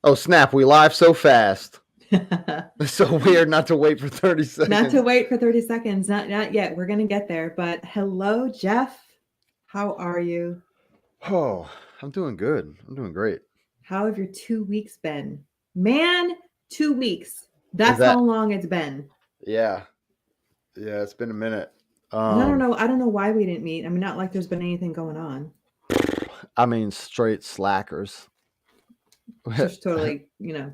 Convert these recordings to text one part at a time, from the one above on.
Oh, snap. We live so fast. It's so weird not to wait for 30 Not to seconds. wait for 30 seconds. Not yet. We're gonna get there. But hello, Geoff. How are you? Oh, I'm doing good. I'm doing great. How have your 2 weeks been? Man, 2 weeks. Is That's how that, long it's been. yeah. Yeah, it's been a minute. And I don't Um, know. I don't know why we didn't meet. I mean, not like there's been anything going on. I mean, straight slackers. Just totally, you know.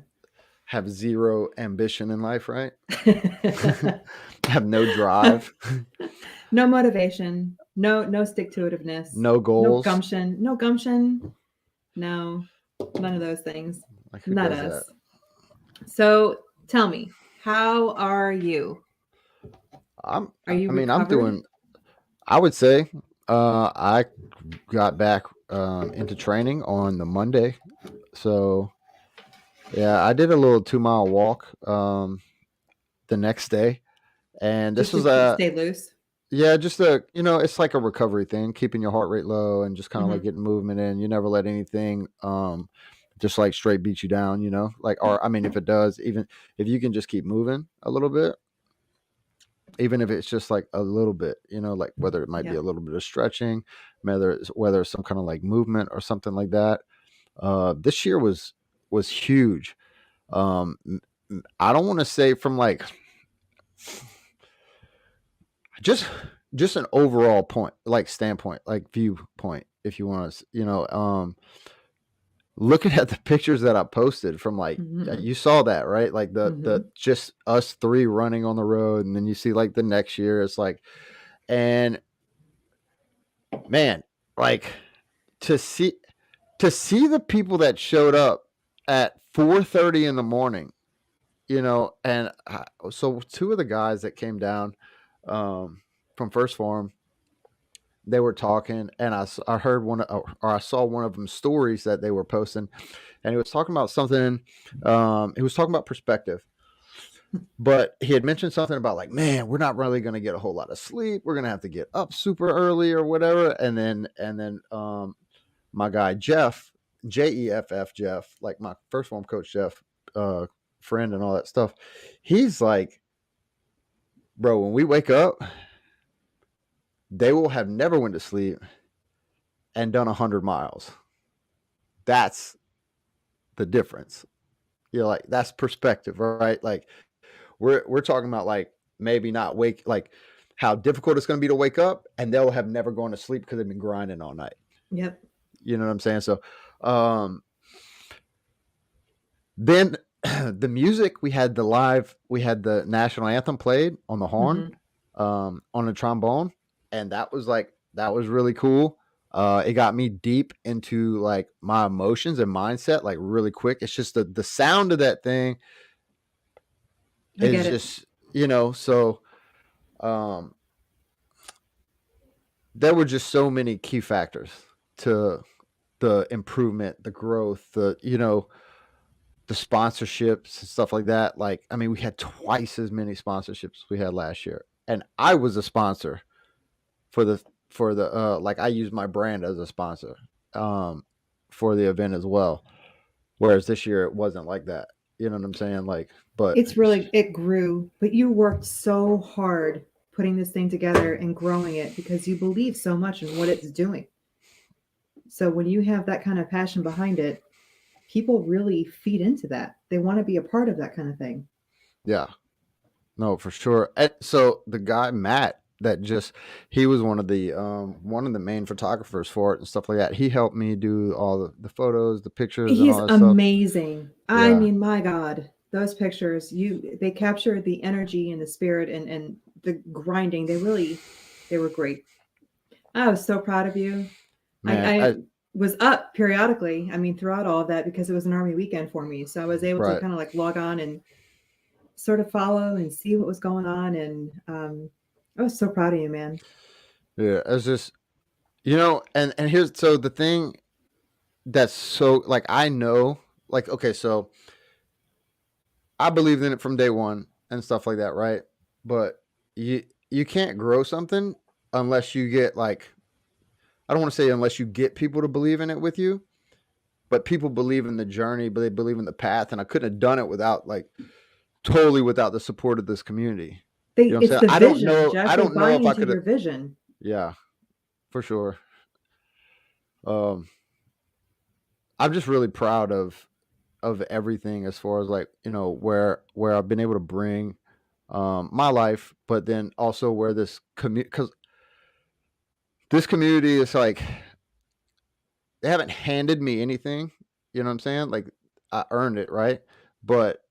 Have zero ambition in life, right? Have no drive, No motivation. No stick to itiveness. no No goals. gumption. No gumption. No, none of those things. Like, who Not does that? us. So tell me, how are you? Are you I mean, I'm recovered? doing, I would say, I got back into training on the Monday. So, yeah, I did a little 2 mile walk the next day. And this Just to was stay loose? yeah, just it's like a recovery thing, keeping your heart rate low and just kind of like Hmm. getting movement in. You never let anything, just like straight beat you down, like, or I mean, if it does, even if you can just keep moving a little bit, even if it's just like a little bit, like whether it might be Yeah. a little bit of stretching, whether it's some kind of like movement or something like that. This year was huge. I don't want to say from like just just an overall point, like standpoint, like viewpoint, if you want to, looking at the pictures that I posted from like Hmm. you saw that, right? Like the Hmm. just us three running on the road, and then you see like the next year, it's like, and man, like to see to see the people that showed up at 4:30 in the morning, and so two of the guys that came down from First Form, they were talking, and I heard or I saw one of them stories that they were posting, and he was talking about something. He was talking about perspective, but he had mentioned something about like, man, we're not really going to get a whole lot of sleep. We're going to have to get up super early or whatever. And then my guy Jeff, Jeff, like my First Form coach Jeff, friend and all that stuff. He's like, bro, when we wake up, they will have never went to sleep and done 100 miles. That's the difference. Like that's perspective, right? Like we're talking about like maybe not wake like how difficult it's going to be to wake up, and they'll have never gone to sleep because they've been grinding all night. Yep. You know what I'm saying? So, then the music, we had the national anthem played on the horn, Hmm. on the trombone, and that was really cool. It got me deep into like my emotions and mindset like really quick. It's just the sound of that thing I get is it. just, so um there were just so many key factors to the improvement, the growth, the sponsorships and stuff like that. Like, I mean, we had twice as many sponsorships we had last year, and I was a sponsor for the like I used my brand as a sponsor um, for the event as well. Whereas this year it wasn't like that. You know what I'm saying? Like, but It grew, but you worked so hard putting this thing together and growing it because you believe so much in what it's doing. So when you have that kind of passion behind it, people really feed into that. They want to be a part of that kind of thing. yeah, no, for sure. And so the guy Matt that just he was one of the main photographers for it and stuff like that. He helped me do all the photos, the pictures, and He's all that stuff. amazing. I Yeah, mean, my God, those pictures, they captured the energy and the spirit and the grinding. They were great. I was so proud of you. man. I was up periodically, I mean, throughout all of that because it was an army weekend for me. So I was able to Right. kind of like log on and sort of follow and see what was going on. And I was so proud of you, man. Yeah, it's just and here's so the thing that's so like I know like okay, so I believed in it from day one and stuff like that, right? But you can't grow something unless you get like I don't want to say unless you get people to believe in it with you, but people believe in the journey, but they believe in the path, and I couldn't have done it without like totally without the support of this community. You know what I'm It's saying? the I don't vision, know. Jeff. I They don't buy know if I into could have. your vision. Yeah, for sure. Um, I'm just really proud of everything as far as like where I've been able to bring my life, but then also where this community because this community is like they haven't handed me anything. You know what I'm saying? Like I earned it, right? But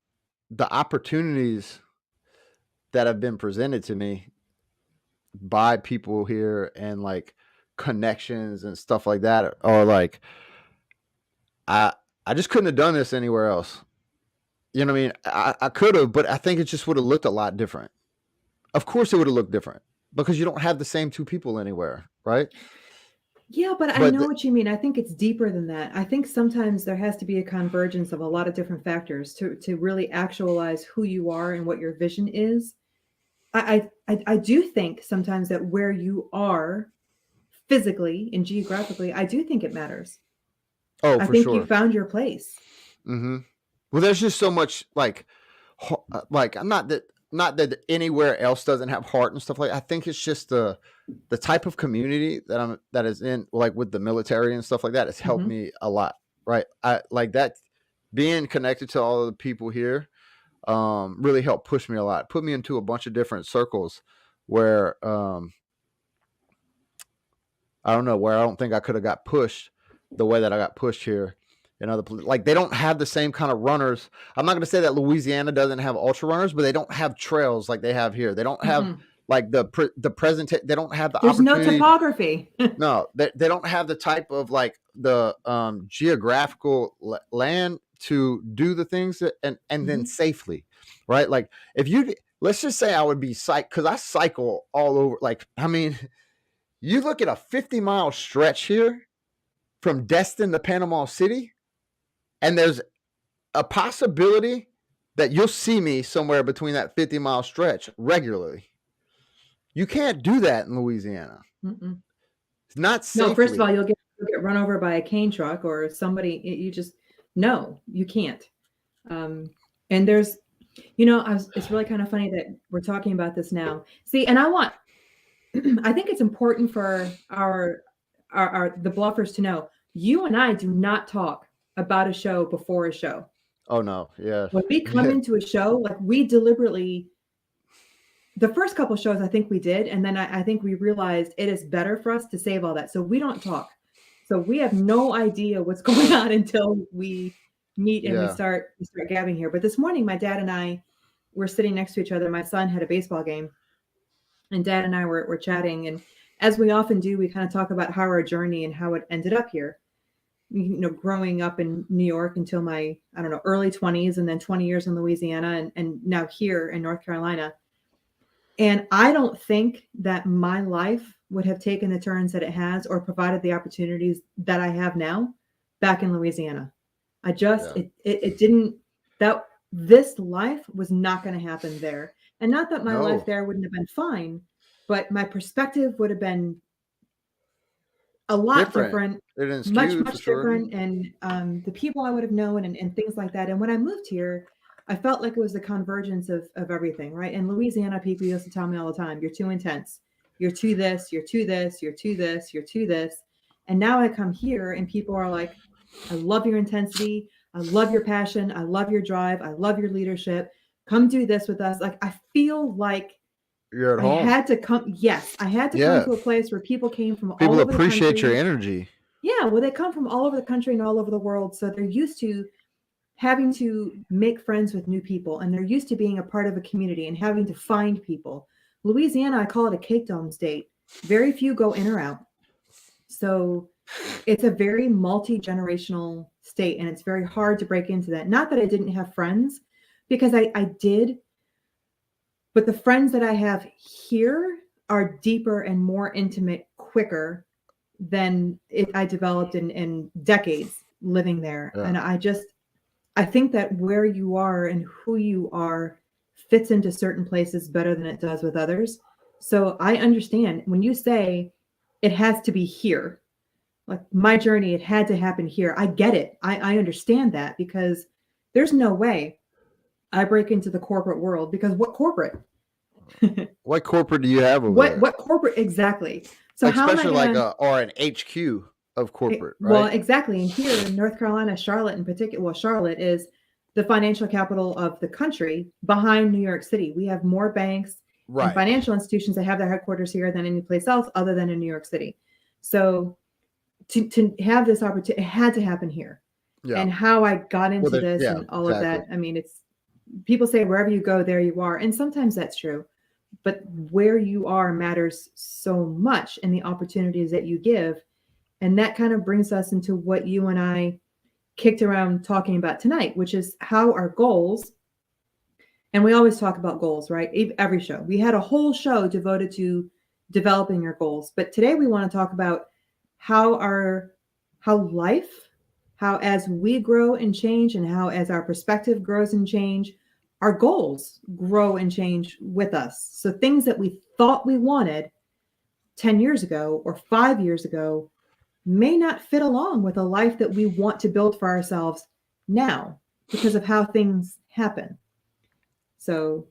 the opportunities that have been presented to me by people here and like connections and stuff like that are like I I just couldn't have done this anywhere else. You know what I mean? I could have, but I think it just would have looked a lot different. Of course, it would have looked different because you don't have the same two people anywhere, right? Yeah, but I But know what you mean. I think it's deeper than that. I think sometimes there has to be a convergence of a lot of different factors to really actualize who you are and what your vision is. I do think sometimes that where you are physically and geographically, I do think it matters. oh, I for think you sure. found your place. Hmm. Well, there's just so much like I'm not that anywhere else doesn't have heart and stuff like. I think it's just the type of community that is in like with the military and stuff like that has helped Hmm. me a lot. Right, I like that being connected to all of the people here really helped push me a lot. Put me into a bunch of different circles where I don't know where I don't think I could have got pushed the way that I got pushed here in other places. Like they don't have the same kind of runners. I'm not going to say that Louisiana doesn't have ultra runners, but they don't have trails like they have here. They don't have Mm-mm. like the present. They don't have the There's no opportunity. topography. No, they don't have the type of like the geographical land to do the things that and then Hmm. safely, right? Like if you let's just say I would be because I cycle all over. Like I mean, you look at a 50-mile stretch here from Destin to Panama City, and there's a possibility that you'll see me somewhere between that 50-mile stretch regularly. You can't do that in Louisiana. Mm-mm. It's not No, first of safely. all, you'll get run over by a cane truck or somebody. You just no, you can't. Um, and there's, it's really kind of funny that we're talking about this now. See, and I think it's important for our the bluffers to know you and I do not talk about a show before a show. Oh no, yeah, When we come yeah, into a show, like we deliberately, the first couple shows I think we did, and then I think we realized it is better for us to save all that. So we don't talk. So we have no idea what's going on until we meet and we yeah. start gabbing here. But this morning, my dad and I were sitting next to each other. My son had a baseball game, and dad and I were chatting. And as we often do, we kind of talk about how our journey and how it ended up here. Growing up in New York until my, I don't know, early 20s, and then 20 years in Louisiana, and now here in North Carolina. And I don't think that my life would have taken the turns that it has or provided the opportunities that I have now back in Louisiana. I just, Yeah. it didn't, that this life was not going to happen there. And not that my life No, there wouldn't have been fine, but my perspective would have been a lot different. different, It didn't much, skew for much sure. different. And the people I would have known and things like that. And when I moved here, I felt like it was the convergence of everything, right? In Louisiana, people used to tell me all the time, you're too intense. You're too this, you're too this, you're too this, you're too this. And now I come here and people are like, I love your intensity. I love your passion. I love your drive. I love your leadership. Come do this with us. Like, I feel like You're at I home. had to come. Yes, I had to come Yeah, to a place where people came from all people over the appreciate your country. energy. Yeah, well, they come from all over the country and all over the world. So they're used to having to make friends with new people, and they're used to being a part of a community and having to find people. Louisiana, I call it a cake dome state. Very few go in or out. So it's a very multi-generational state, and it's very hard to break into that. Not that I didn't have friends, because I did, but the friends that I have here are deeper and more intimate quicker than I developed in decades living there. Yeah. And I think that where you are and who you are fits into certain places better than it does with others. So I understand when you say it has to be here. Like my journey, it had to happen here. I get it. I understand that, because there's no way I break into the corporate world, because what corporate? What corporate do you have over what there? what corporate exactly? So Like how am I especially like gonna a or an HQ of corporate, well, right? exactly. And here in North Carolina, Charlotte in particular, well, Charlotte is the financial capital of the country behind New York City. We have more banks and Right. financial institutions that have their headquarters here than any place else other than in New York City. So to have this opportunity, it had to happen here. Yeah. And how I got Well, into this yeah, and all of exactly. that, I mean, it's people say wherever you go, there you are. And sometimes that's true. But where you are matters so much, and the opportunities that you give. And that kind of brings us into what you and I kicked around talking about tonight, which is how our goals, and we always talk about goals, right? Every show. We had a whole show devoted to developing your goals. But today we want to talk about how life, how as we grow and change, and how as our perspective grows and change, our goals grow and change with us. So things that we thought we wanted 10 years ago or 5 years ago may not fit along with a life that we want to build for ourselves now, because of how things happen. So,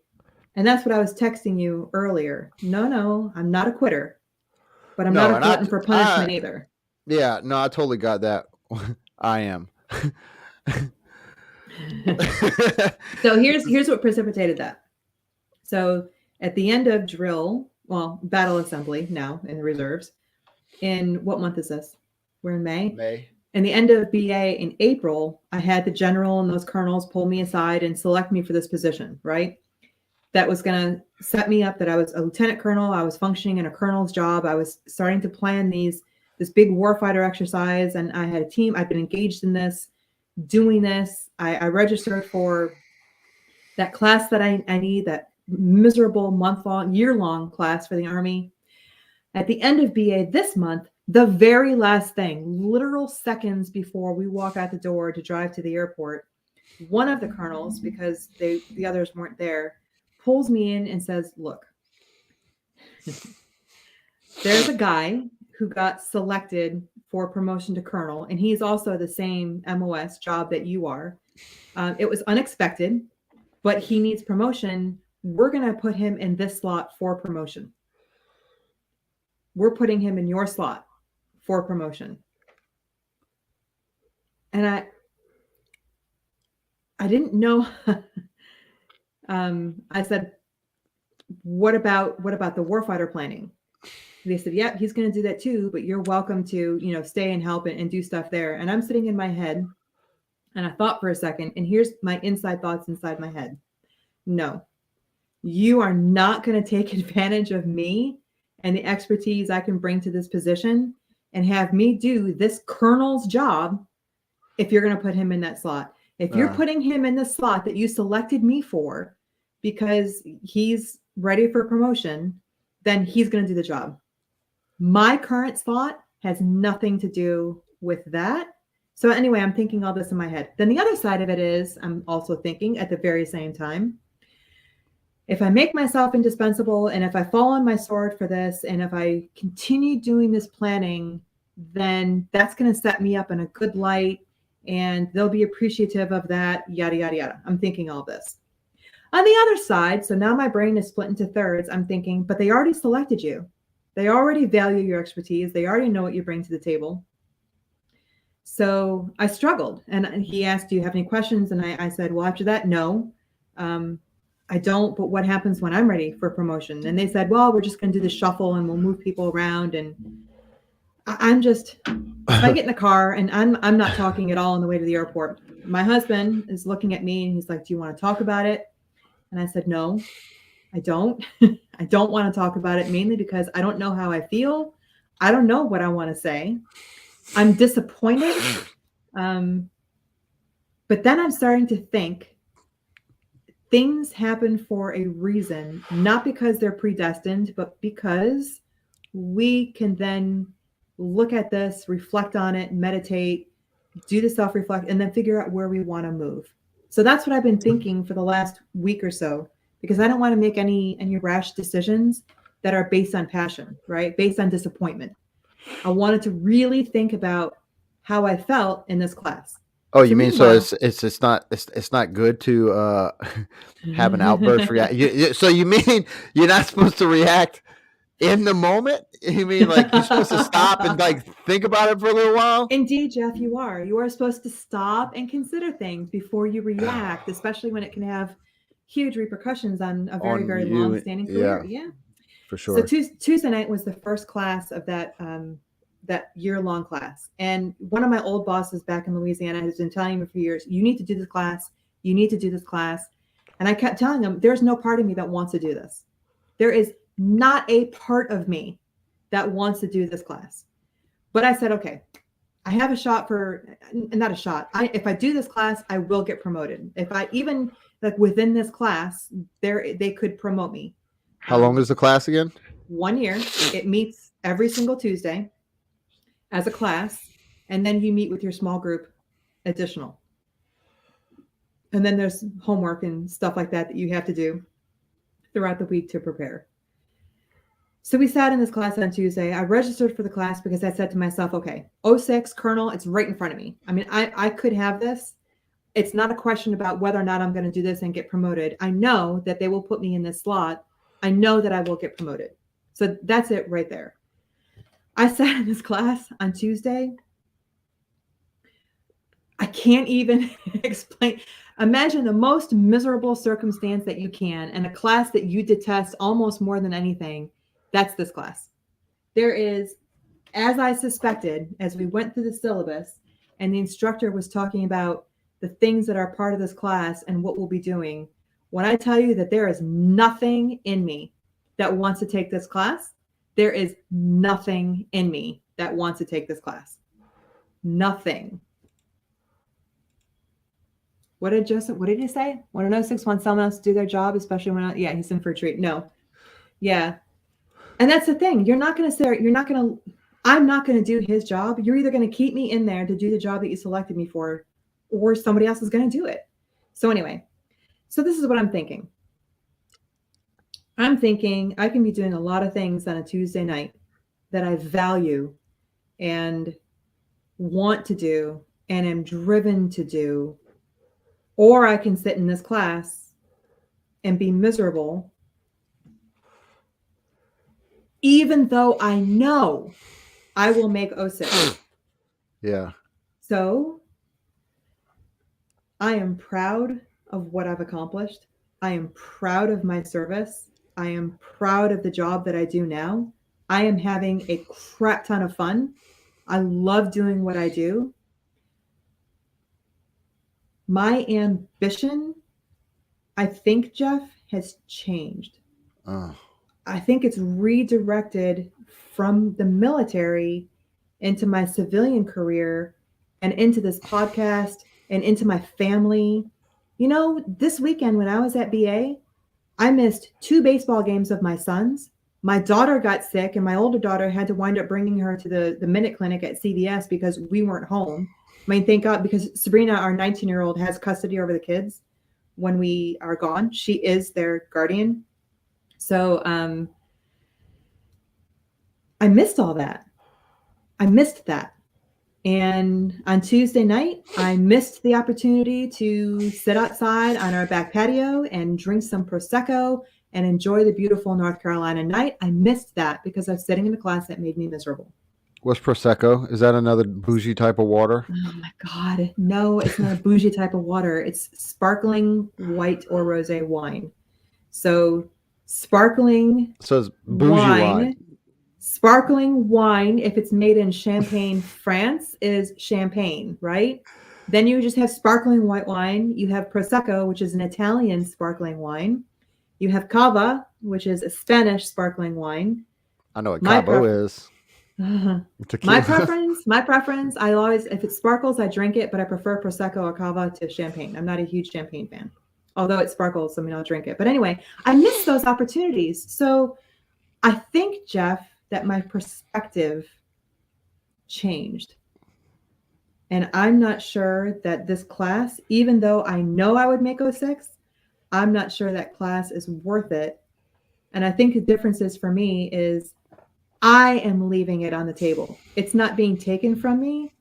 and that's what I was texting you earlier. No, I'm not a quitter, but I'm not No, a and glutton for punishment either. yeah, no, I totally got that. I am. So here's what precipitated that. So at the end of drill, well, battle assembly now in the reserves, in what month is this? We're in May. May. In the end of BA in April, I had the general and those colonels pull me aside and select me for this position, right? That was going to set me up, that I was a lieutenant colonel. I was functioning in a colonel's job. I was starting to plan this big warfighter exercise, and I had a team. I'd been engaged in this, doing this. I registered for that class that I need, that miserable month-long, year-long class for the Army. At the end of BA this month, the very last thing, literal seconds before we walk out the door to drive to the airport, one of the colonels, because the others weren't there, pulls me in and says, "Look, there's a guy who got selected for promotion to colonel, and he's also the same MOS job that you are. It was unexpected, but he needs promotion. We're going to put him in this slot for promotion. We're putting him in your slot for promotion." And I didn't know. I said, what about the warfighter planning? They said, "Yep, he's going to do that too, but you're welcome to, stay and help and do stuff there." And I'm sitting in my head, and I thought for a second, and here's my inside thoughts inside my head. No, you are not going to take advantage of me and the expertise I can bring to this position and have me do this colonel's job if you're going to put him in that slot. If you're putting him in the slot that you selected me for because he's ready for promotion, then he's going to do the job. My current slot has nothing to do with that. So anyway, I'm thinking all this in my head. Then the other side of it is I'm also thinking at the very same time, if I make myself indispensable and if I fall on my sword for this and if I continue doing this planning, then that's going to set me up in a good light and they'll be appreciative of that, yada, yada, yada. I'm thinking all this. On the other side, so now my brain is split into thirds. I'm thinking, but they already selected you. They already value your expertise. They already know what you bring to the table. So I struggled. And he asked, "Do you have any questions?" And I said, well, after that, no. I don't, but what happens when I'm ready for promotion? And they said, well, we're just going to do the shuffle and we'll move people around. And I'm just, if I get in the car and I'm not talking at all on the way to the airport, my husband is looking at me and he's like, "Do you want to talk about it?" And I said, "No, I don't. I don't want to talk about it, mainly because I don't know how I feel. I don't know what I want to say. I'm disappointed." But then I'm starting to think things happen for a reason, not because they're predestined, but because we can then look at this, reflect on it, meditate, do the self-reflect, and then figure out where we want to move. So that's what I've been thinking for the last week or so, because I don't want to make any rash decisions that are based on passion, right? Based on disappointment. I wanted to really think about how I felt in this class. Oh, So you mean so meanwhile, it's not good to have an outburst react. So you mean you're not supposed to react in the moment? You mean like you're supposed to stop and like think about it for a little while? indeed, Geoff, you are. You are supposed to stop and consider things before you react, especially when it can have huge repercussions on a very, On very you, long-standing career. yeah, Yeah. for So sure. Tuesday night was the first class of that year-long class, and one of my old bosses back in Louisiana has been telling me for years, "You need to do this class. You need to do this class." And I kept telling him, "There's no part of me that wants to do this. There is not a part of me that wants to do this class." But I said, "Okay, I have a shot for not a shot. If I do this class, I will get promoted. If I even like within this class, they could promote me." How long Um, is the class again? 1 year. It meets every single Tuesday as a class, and then you meet with your small group additional. And then there's homework and stuff like that that you have to do throughout the week to prepare. So we sat in this class on Tuesday. I registered for the class because I said to myself, okay, '06 Colonel, it's right in front of me. I mean, I could have this. It's not a question about whether or not I'm going to do this and get promoted. I know that they will put me in this slot. I know that I will get promoted. So that's it right there. I sat in this class on Tuesday. I can't even explain. Imagine the most miserable circumstance that you can and a class that you detest almost more than anything. That's this class. There is, as I suspected, as we went through the syllabus and the instructor was talking about the things that are part of this class and what we'll be doing, when I tell you that there is nothing in me that wants to take this class, there is nothing in me that wants to take this class. Nothing. What did Joseph? What did he say? 106 wants someone else to do their job, especially when yeah, he's in for a treat. No, yeah, and that's the thing. You're not going to say you're not going to. I'm not going to do his job. You're either going to keep me in there to do the job that you selected me for, or somebody else is going to do it. So anyway, so this is what I'm thinking. I'm thinking I can be doing a lot of things on a Tuesday night that I value and want to do and am driven to do, or I can sit in this class and be miserable, even though I know I will make '06. Yeah. So I am proud of what I've accomplished. I am proud of my service. I am proud of the job that I do now. I am having a crap ton of fun. I love doing what I do. My ambition, I think, Geoff, has changed. Oh. I think it's redirected from the military into my civilian career and into this podcast and into my family. You know, this weekend when I was at BA, I missed 2 baseball games of my sons. My daughter got sick, and my older daughter had to wind up bringing her to the minute clinic at CVS because we weren't home. I mean, thank God, because Sabrina, our 19-year-old, has custody over the kids when we are gone. She is their guardian. So I missed all that. I missed that. And on Tuesday night, I missed the opportunity to sit outside on our back patio and drink some Prosecco and enjoy the beautiful North Carolina night. I missed that because I was sitting in a class that made me miserable. What's Prosecco? Is that another bougie type of water? Oh my God. No, it's not a bougie type of water. It's sparkling white or rosé wine. So sparkling So it's bougie wine. wine. Sparkling wine, if it's made in Champagne, France, is champagne, right? Then you just have sparkling white wine. You have Prosecco, which is an Italian sparkling wine. You have Cava, which is a Spanish sparkling wine. I know what My Cabo pref- is. my Tequila. preference, I always, if it sparkles, I drink it, but I prefer Prosecco or Cava to champagne. I'm not a huge champagne fan. Although it sparkles, I mean, I'll drink it. But anyway, I miss those opportunities. So I think, Geoff, that my perspective changed. And I'm not sure that this class, even though I know I would make '06, I'm not sure that class is worth it. And I think the difference is for me is I am leaving it on the table. It's not being taken from me.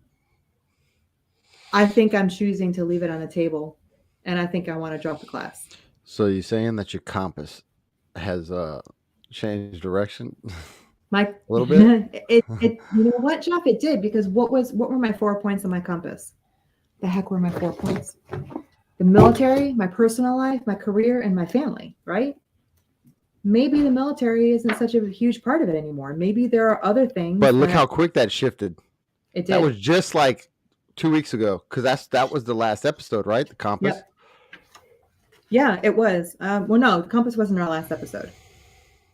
I think I'm choosing to leave it on the table, and I think I want to drop the class. So you're saying that your compass has changed direction My a little bit? it you know what, Jeff? It did, because what were my 4 points on my compass? The heck were my 4 points? The military, my personal life, my career, and my family, right? Maybe the military isn't such a huge part of it anymore. Maybe there are other things But look how that quick that shifted. it That did. was just like 2 weeks ago, because that was the last episode, right? The compass. Yep. Yeah, it was. Well, no, the compass wasn't our last episode.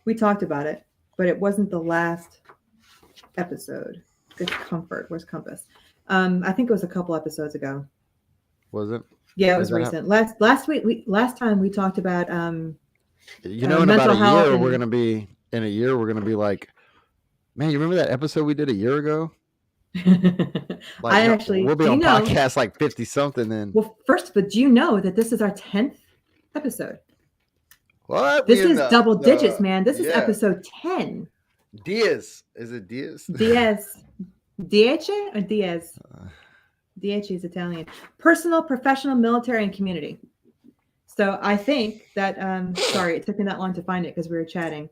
We talked about it, but it wasn't the last episode. Good comfort. Where's compass? I think it was a couple episodes ago. Was it? Yeah, it Is was that recent. Last week, last time we talked about in about mental a health year, and we're gonna be like, man, you remember that episode we did a year ago? Like, I actually, we'll be do you on know? podcast like 50 something then. Well, first, but do you know that this is our 10th episode? What? This is double digits, man. This is yeah. episode 10. Diaz. Is it Diaz? Diaz. Diez or Diaz? Diez is Italian. Personal, professional, military, and community. So I think that, sorry, it took me that long to find it because we were chatting.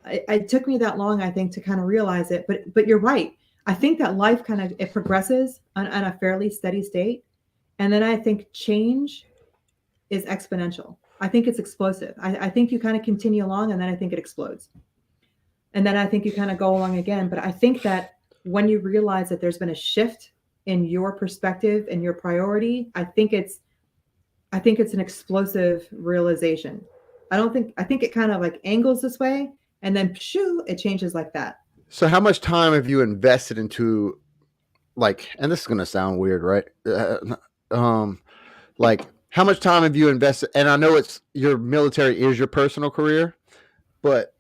It took me that long, I think, to kind of realize it. But you're right. I think that life kind of, it progresses on a fairly steady state. And then I think change is exponential. I think it's explosive. I think you kind of continue along, and then I think it explodes. And then I think you kind of go along again. But I think that when you realize that there's been a shift in your perspective and your priority, I think it's an explosive realization. I think it kind of like angles this way, and then shoo, it changes like that. So how much time have you invested into, like, and this is going to sound weird, right? Like, how much time have you invested? And I know it's your military is your personal career, but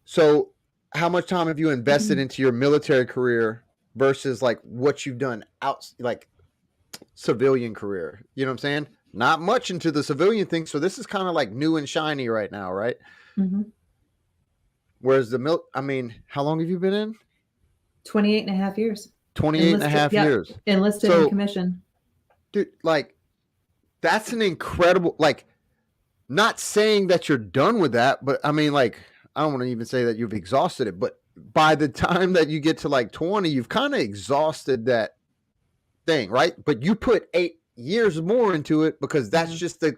so how much time have you invested into your military career versus like what you've done out, like civilian career? You know what I'm saying? Not much into the civilian thing. So this is kind of like new and shiny right now, right? Mm-hmm. Whereas I mean, how long have you been in? 28 and a half years. 28 and a half years. Enlisted in commission. Dude, like, that's an incredible, like, not saying that you're done with that, but I mean, like, I don't want to even say that you've exhausted it, but by the time that you get to like 20, you've kind of exhausted that thing, right? But you put 8 years more into it because that's just the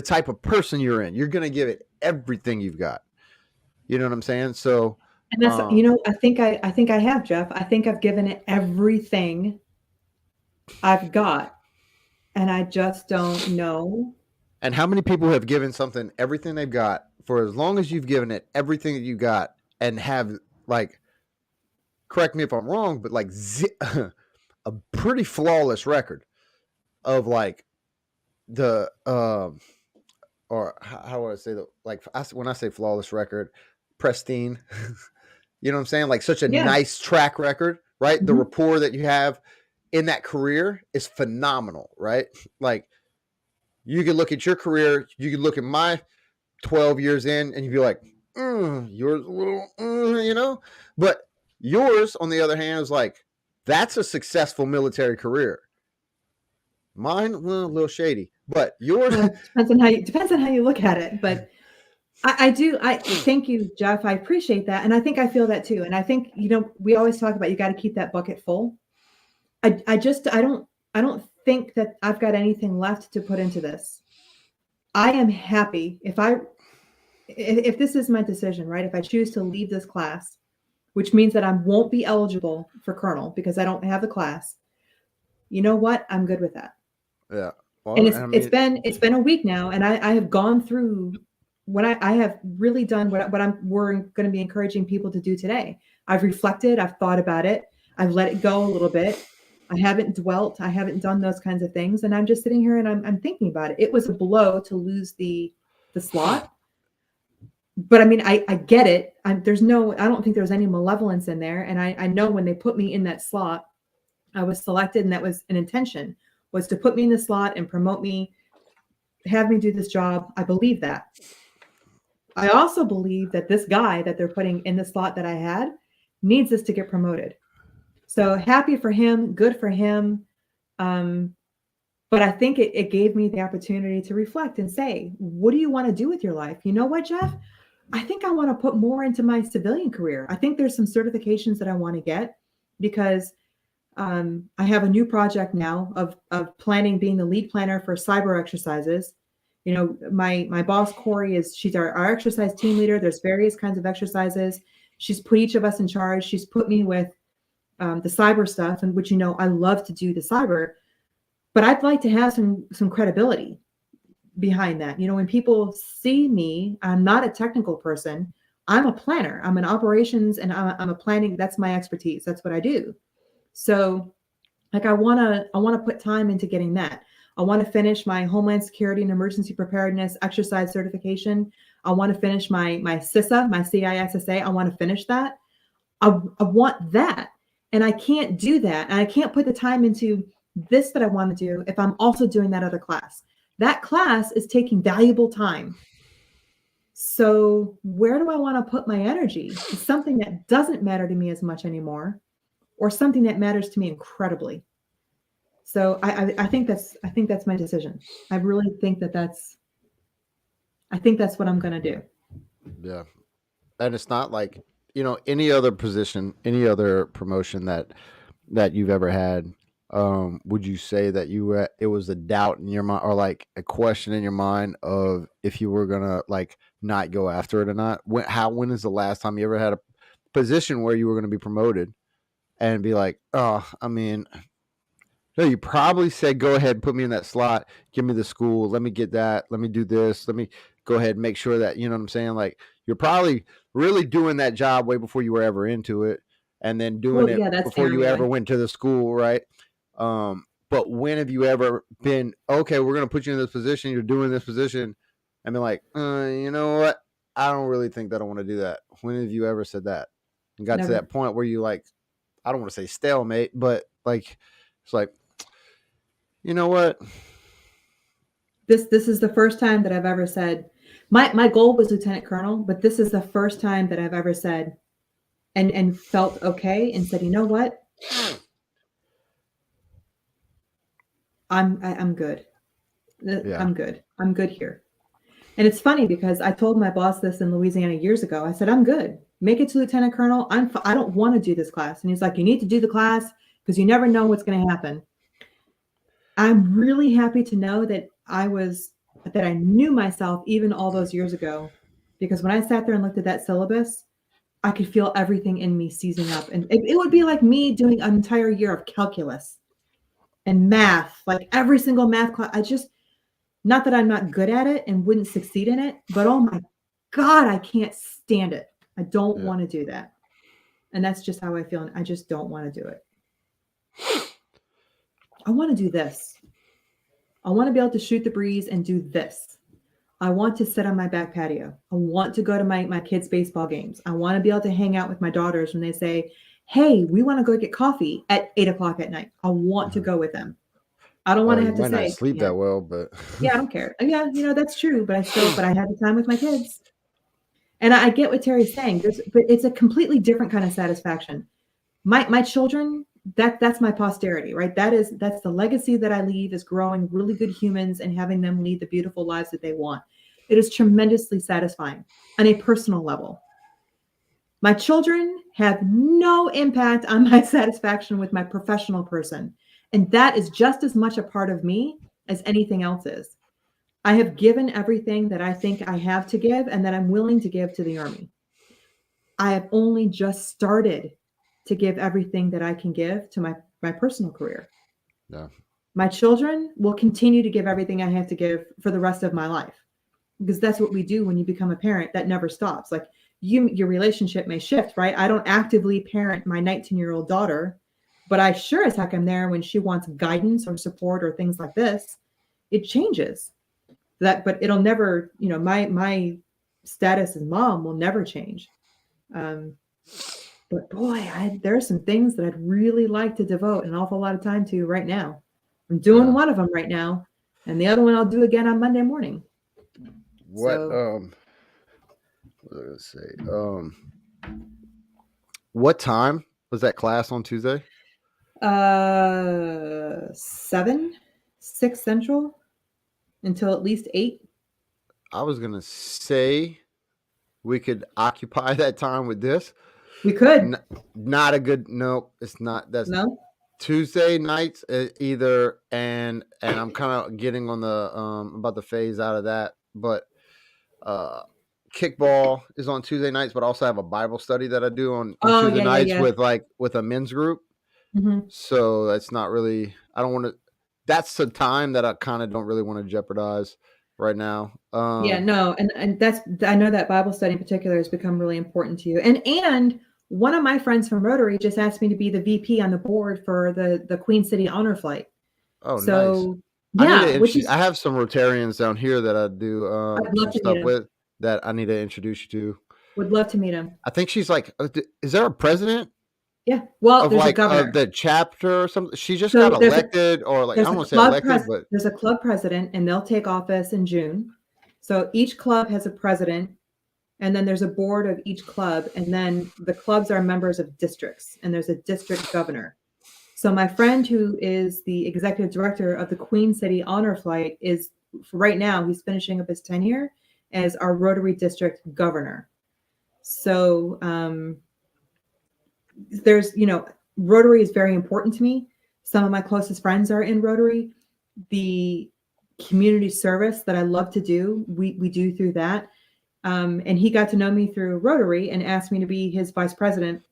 type of person you're in. You're going to give it everything you've got. You know what I'm saying? So, and that's, I think I have, Jeff. I think I've given it everything I've got, and I just don't know. And how many people have given something everything they've got for as long as you've given it everything that you got, and have, like, correct me if I'm wrong, but like a pretty flawless record of like the or how would I say that? Like, when I say flawless record, pristine. You know what I'm saying? Like, such a nice track record, right? Mm-hmm. The rapport that you have in that career is phenomenal, right? Like, you can look at your career, you can look at my 12 years in, and you'd be like, yours a little, you know? But yours, on the other hand, is like, that's a successful military career. Mine, well, a little shady, but yours depends on how you look at it. But I thank you, Jeff. I appreciate that, and I think I feel that too. And I think, we always talk about you got to keep that bucket full. I don't think that I've got anything left to put into this. I am happy if this is my decision, right? If I choose to leave this class, which means that I won't be eligible for colonel because I don't have the class. You know what? I'm good with that. Yeah. Well, and it's been a week now, and I have gone through what I have really done what we're going to be encouraging people to do today. I've reflected, I've thought about it, I've let it go a little bit. I haven't dwelt, I haven't done those kinds of things, and I'm just sitting here and I'm thinking about it. It was a blow to lose the slot. But I mean, I get it. I don't think there's any malevolence in there. And I know when they put me in that slot, I was selected, and that was an intention, was to put me in the slot and promote me, have me do this job. I believe that. I also believe that this guy that they're putting in the slot that I had needs this to get promoted. So happy for him, good for him. Um, but I think it gave me the opportunity to reflect and say, what do you want to do with your life? You know what, Geoff? I think I want to put more into my civilian career. I think there's some certifications that I want to get because I have a new project now of planning, being the lead planner for cyber exercises. You know, my boss Corey she's our exercise team leader. There's various kinds of exercises. She's put each of us in charge. She's put me with the cyber stuff, and which I love to do the cyber, but I'd like to have some credibility behind that. You know, when people see me, I'm not a technical person. I'm a planner. I'm an operations and I'm a planning. That's my expertise. That's what I do. So like I want to put time into getting that. I want to finish my Homeland Security and Emergency Preparedness exercise certification. I want to finish my CISA, my CISSA. I want to finish that. I want that. And I can't do that. And I can't put the time into this that I want to do if I'm also doing that other class. That class is taking valuable time. So where do I want to put my energy? Is something that doesn't matter to me as much anymore, or something that matters to me incredibly. So I think that's my decision. I really think that's what I'm going to do. Yeah. And it's not like, any other position, any other promotion that you've ever had. Would you say that it was a doubt in your mind, or like a question in your mind of if you were gonna like not go after it or not? When is the last time you ever had a position where you were gonna be promoted and be like, oh, I mean, no, you probably said, go ahead, put me in that slot, give me the school, let me get that, let me do this, let me go ahead and make sure that, you know what I'm saying? Like, you're probably really doing that job way before you were ever into it, and then doing Well, it yeah, that's the before you Army ever way. went to the school, right? But when have you ever been, okay, we're going to put you in this position, you're doing this position, and be like, you know what? I don't really think that I want to do that. When have you ever said that? And got to Never. that point where you like, I don't want to say stalemate, but like, it's like, you know what? This is the first time that I've ever said my goal was lieutenant colonel, but this is the first time that I've ever said and felt okay and said, you know what? I'm good. Yeah. I'm good. I'm good here. And it's funny because I told my boss this in Louisiana years ago. I said, I'm good. Make it to lieutenant colonel. I don't want to do this class. And he's like, you need to do the class because you never know what's going to happen. I'm really happy to know that I knew myself even all those years ago, because when I sat there and looked at that syllabus, I could feel everything in me seizing up. And it would be like me doing an entire year of calculus and math, like every single math class. Not that I'm not good at it and wouldn't succeed in it, but oh my God, I can't stand it. I don't Yeah. want to do that. And that's just how I feel. And I just don't want to do it. I want to do this. I want to be able to shoot the breeze and do this. I want to sit on my back patio. I want to go to my kids' baseball games. I want to be able to hang out with my daughters when they say, hey, we want to go get coffee at 8 o'clock at night. I want to go with them. I don't want to You have to might not say, sleep can't. that well, but Yeah, I don't care. Yeah, that's true. But I had the time with my kids. And I get what Terry's saying. But it's a completely different kind of satisfaction. My children, that's my posterity, right? That's the legacy that I leave, is growing really good humans and having them lead the beautiful lives that they want. It is tremendously satisfying on a personal level. My children have no impact on my satisfaction with my professional person. And that is just as much a part of me as anything else is. I have given everything that I think I have to give and that I'm willing to give to the Army. I have only just started to give everything that I can give to my personal career. yeah. My children will continue to give everything I have to give for the rest of my life, because that's what we do when you become a parent. That never stops. Like your relationship may shift, right? I don't actively parent my 19-year-old daughter, but I sure as heck am there when she wants guidance or support or things like this. It changes that, but it'll never, my status as mom will never change. Um, but boy, there are some things that I'd really like to devote an awful lot of time to right now. I'm doing Yeah. one of them right now, and the other one I'll do again on Monday morning. What So Let's say, what time was that class on Tuesday? 7, 6 Central until at least 8. I was gonna say we could occupy that time with this. We could. Not a good. No, it's not. That's No? Tuesday nights either, and I'm kind of getting on the about to phase out of that, but kickball is on Tuesday nights, but I also have a Bible study that I do on Oh, Tuesday yeah, yeah, nights yeah. with a men's group. Mhm. So that's not really. I don't want to. That's the time that I kind of don't really want to jeopardize right now. Yeah, no, and that's I know that Bible study in particular has become really important to you. And one of my friends from Rotary just asked me to be the VP on the board for the Queen City Honor Flight. Oh, nice. So, I need to yeah, which introduce. is I have some Rotarians down here that I do I'd love some to meet stuff him. with that I need to introduce you to. Would love to meet him. I think she's like, is there a president Yeah. Well, of there's a like of governor. the chapter or something? She just got So elected, or like I don't want to say elected, but there's a club president, and they'll take office in June. So each club has a president, and then there's a board of each club, and then the clubs are members of districts, and there's a district governor. So my friend who is the executive director of the Queen City Honor Flight is right now he's finishing up his tenure as our Rotary District governor. So there's Rotary is very important to me. Some of my closest friends are in Rotary. The community service that I love to do, we do through that. And he got to know me through Rotary and asked me to be his vice president.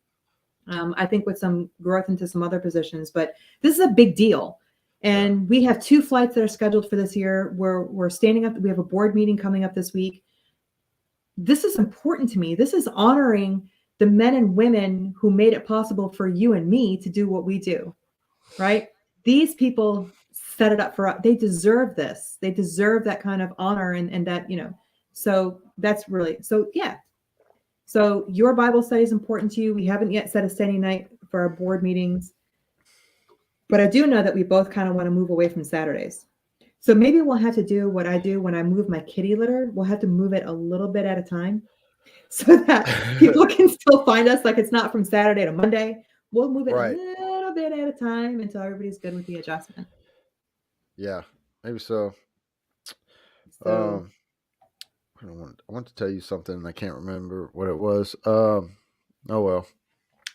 I think with some growth into some other positions, but this is a big deal. And we have 2 flights that are scheduled for this year. We're standing up. We have a board meeting coming up this week. This is important to me. This is honoring the men and women who made it possible for you and me to do what we do, right? These people set it up for us. They deserve this. They deserve that kind of honor and that, so that's really, so yeah. So your Bible study is important to you. We haven't yet set a steady night for our board meetings, but I do know that we both kind of want to move away from Saturdays. So maybe we'll have to do what I do when I move my kitty litter. We'll have to move it a little bit at a time so that people can still find us. Like it's not from Saturday to Monday. We'll move it right. a little bit at a time until everybody's good with the adjustment. Yeah, maybe so. So I want to tell you something and I can't remember what it was. Oh well.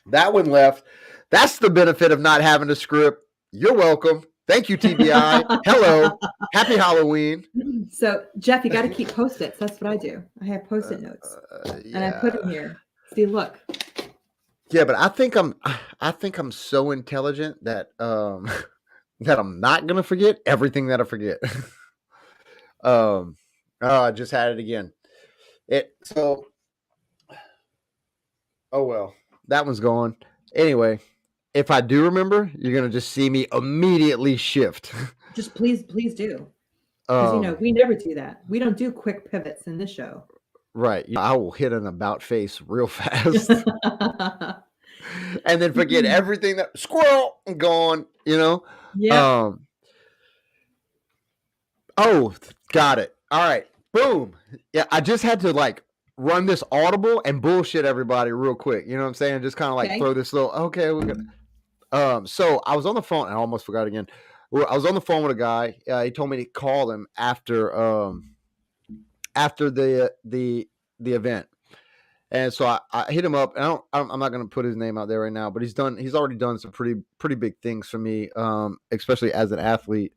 That one left. That's the benefit of not having a script. You're welcome. Thank you, TBI. Hello. Happy Halloween. So Geoff, you got to keep Post-its. That's what I do. I have Post-it notes. Yeah. And I put them here. See, look. Yeah, but I think I'm so intelligent that that I'm not gonna forget everything that I forget. I just had it again. Oh well, that one's gone. Anyway, if I do remember, you're gonna just see me immediately shift. Just please do. Because we never do that. We don't do quick pivots in this show. Right. I will hit an about face real fast. And then forget everything that squirrel gone, Yeah. Oh, got it. All right. Boom. Yeah, I just had to like run this audible and bullshit everybody real quick. You know what I'm saying? Just kind of like throw this little we're gonna so I was on the phone, I almost forgot again. I was on the phone with a guy. He told me to call him after the event. And so I hit him up, and I'm not going to put his name out there right now, but he's already done some pretty big things for me, especially as an athlete,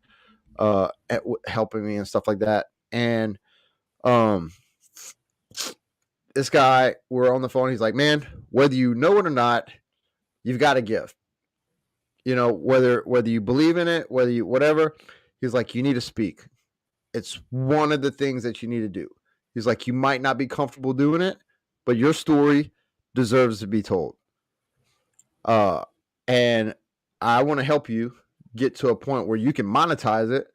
helping me and stuff like that. And this guy, we're on the phone. He's like, man, whether you know it or not, you've got a gift. Whether you believe in it, whether you whatever. He's like, you need to speak. It's one of the things that you need to do. He's like, you might not be comfortable doing it, but your story deserves to be told. And I want to help you get to a point where you can monetize it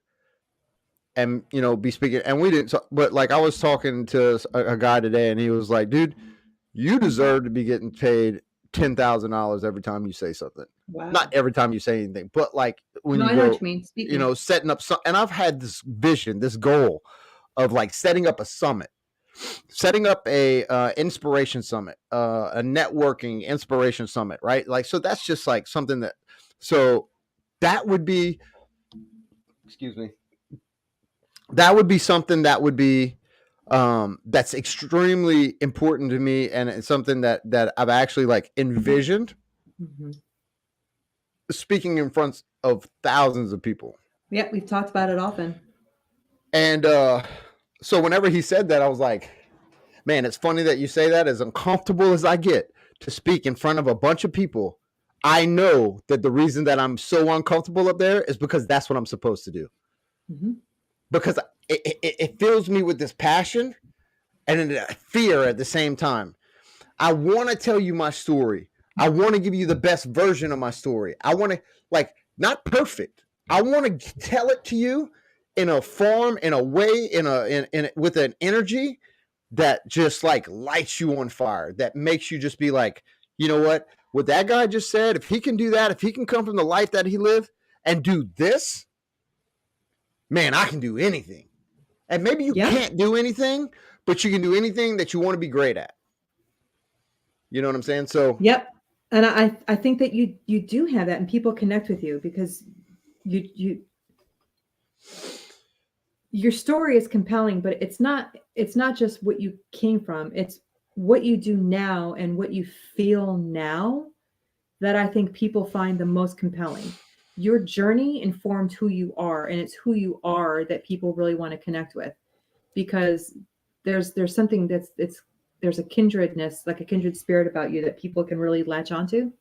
and, be speaking. And we didn't, but like I was talking to a guy today and he was like, dude, you deserve to be getting paid $10,000 every time you say something. Wow. Not every time you say anything, but like when I know what you mean. setting up and I've had this vision, this goal of like setting up a summit setting up a inspiration summit, a networking inspiration summit, right? Like, so that's just like something that, so that would be, excuse me, that would be something that would be that's extremely important to me, and it's something that I've actually like envisioned Mm-hmm. speaking in front of thousands of people. Yep, we've talked about it often. And so whenever he said that, I was like, man, it's funny that you say that. As uncomfortable as I get to speak in front of a bunch of people, I know that the reason that I'm so uncomfortable up there is because that's what I'm supposed to do. Mm-hmm. Because it fills me with this passion and fear at the same time. I want to tell you my story. I want to give you the best version of my story. I want to, like, not perfect. I want to tell it to you in a form, in a way, in with an energy that just like lights you on fire, that makes you just be like, you know what that guy just said, if he can do that, if he can come from the life that he lived and do this, man, I can do anything. And maybe you can't do anything, but you can do anything that you want to be great at. You know what I'm saying? So yep. And I think that you do have that, and people connect with you because your story is compelling, but it's not just what you came from, it's what you do now and what you feel now that I think people find the most compelling. Your journey informed who you are, and it's who you are that people really want to connect with, because there's something there's a kindredness, like a kindred spirit about you that people can really latch onto.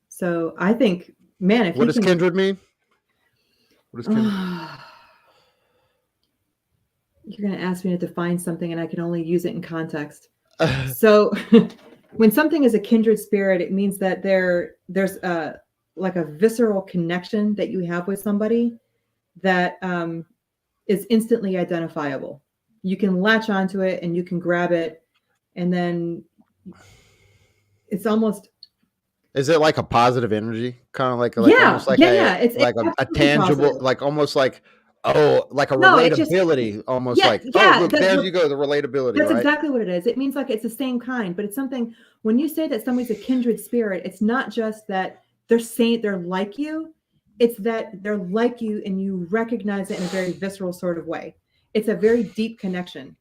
So I think, man, if what does kindred mean? What is kindred? You're going to ask me to define something, and I can only use it in context. So when something is a kindred spirit, it means that there's like a visceral connection that you have with somebody that is instantly identifiable. You can latch onto it and you can grab it, and then it's almost. Is it like a positive energy, kind of like almost like It's like a tangible, positive. Like almost like, oh, like a relatability, just, almost like, oh, look, there you go, the relatability. That's right? Exactly what it is. It means like it's the same kind, but it's something. When you say that somebody's a kindred spirit, it's not just that they're saying they're like you. It's that they're like you and you recognize it in a very visceral sort of way. It's a very deep connection.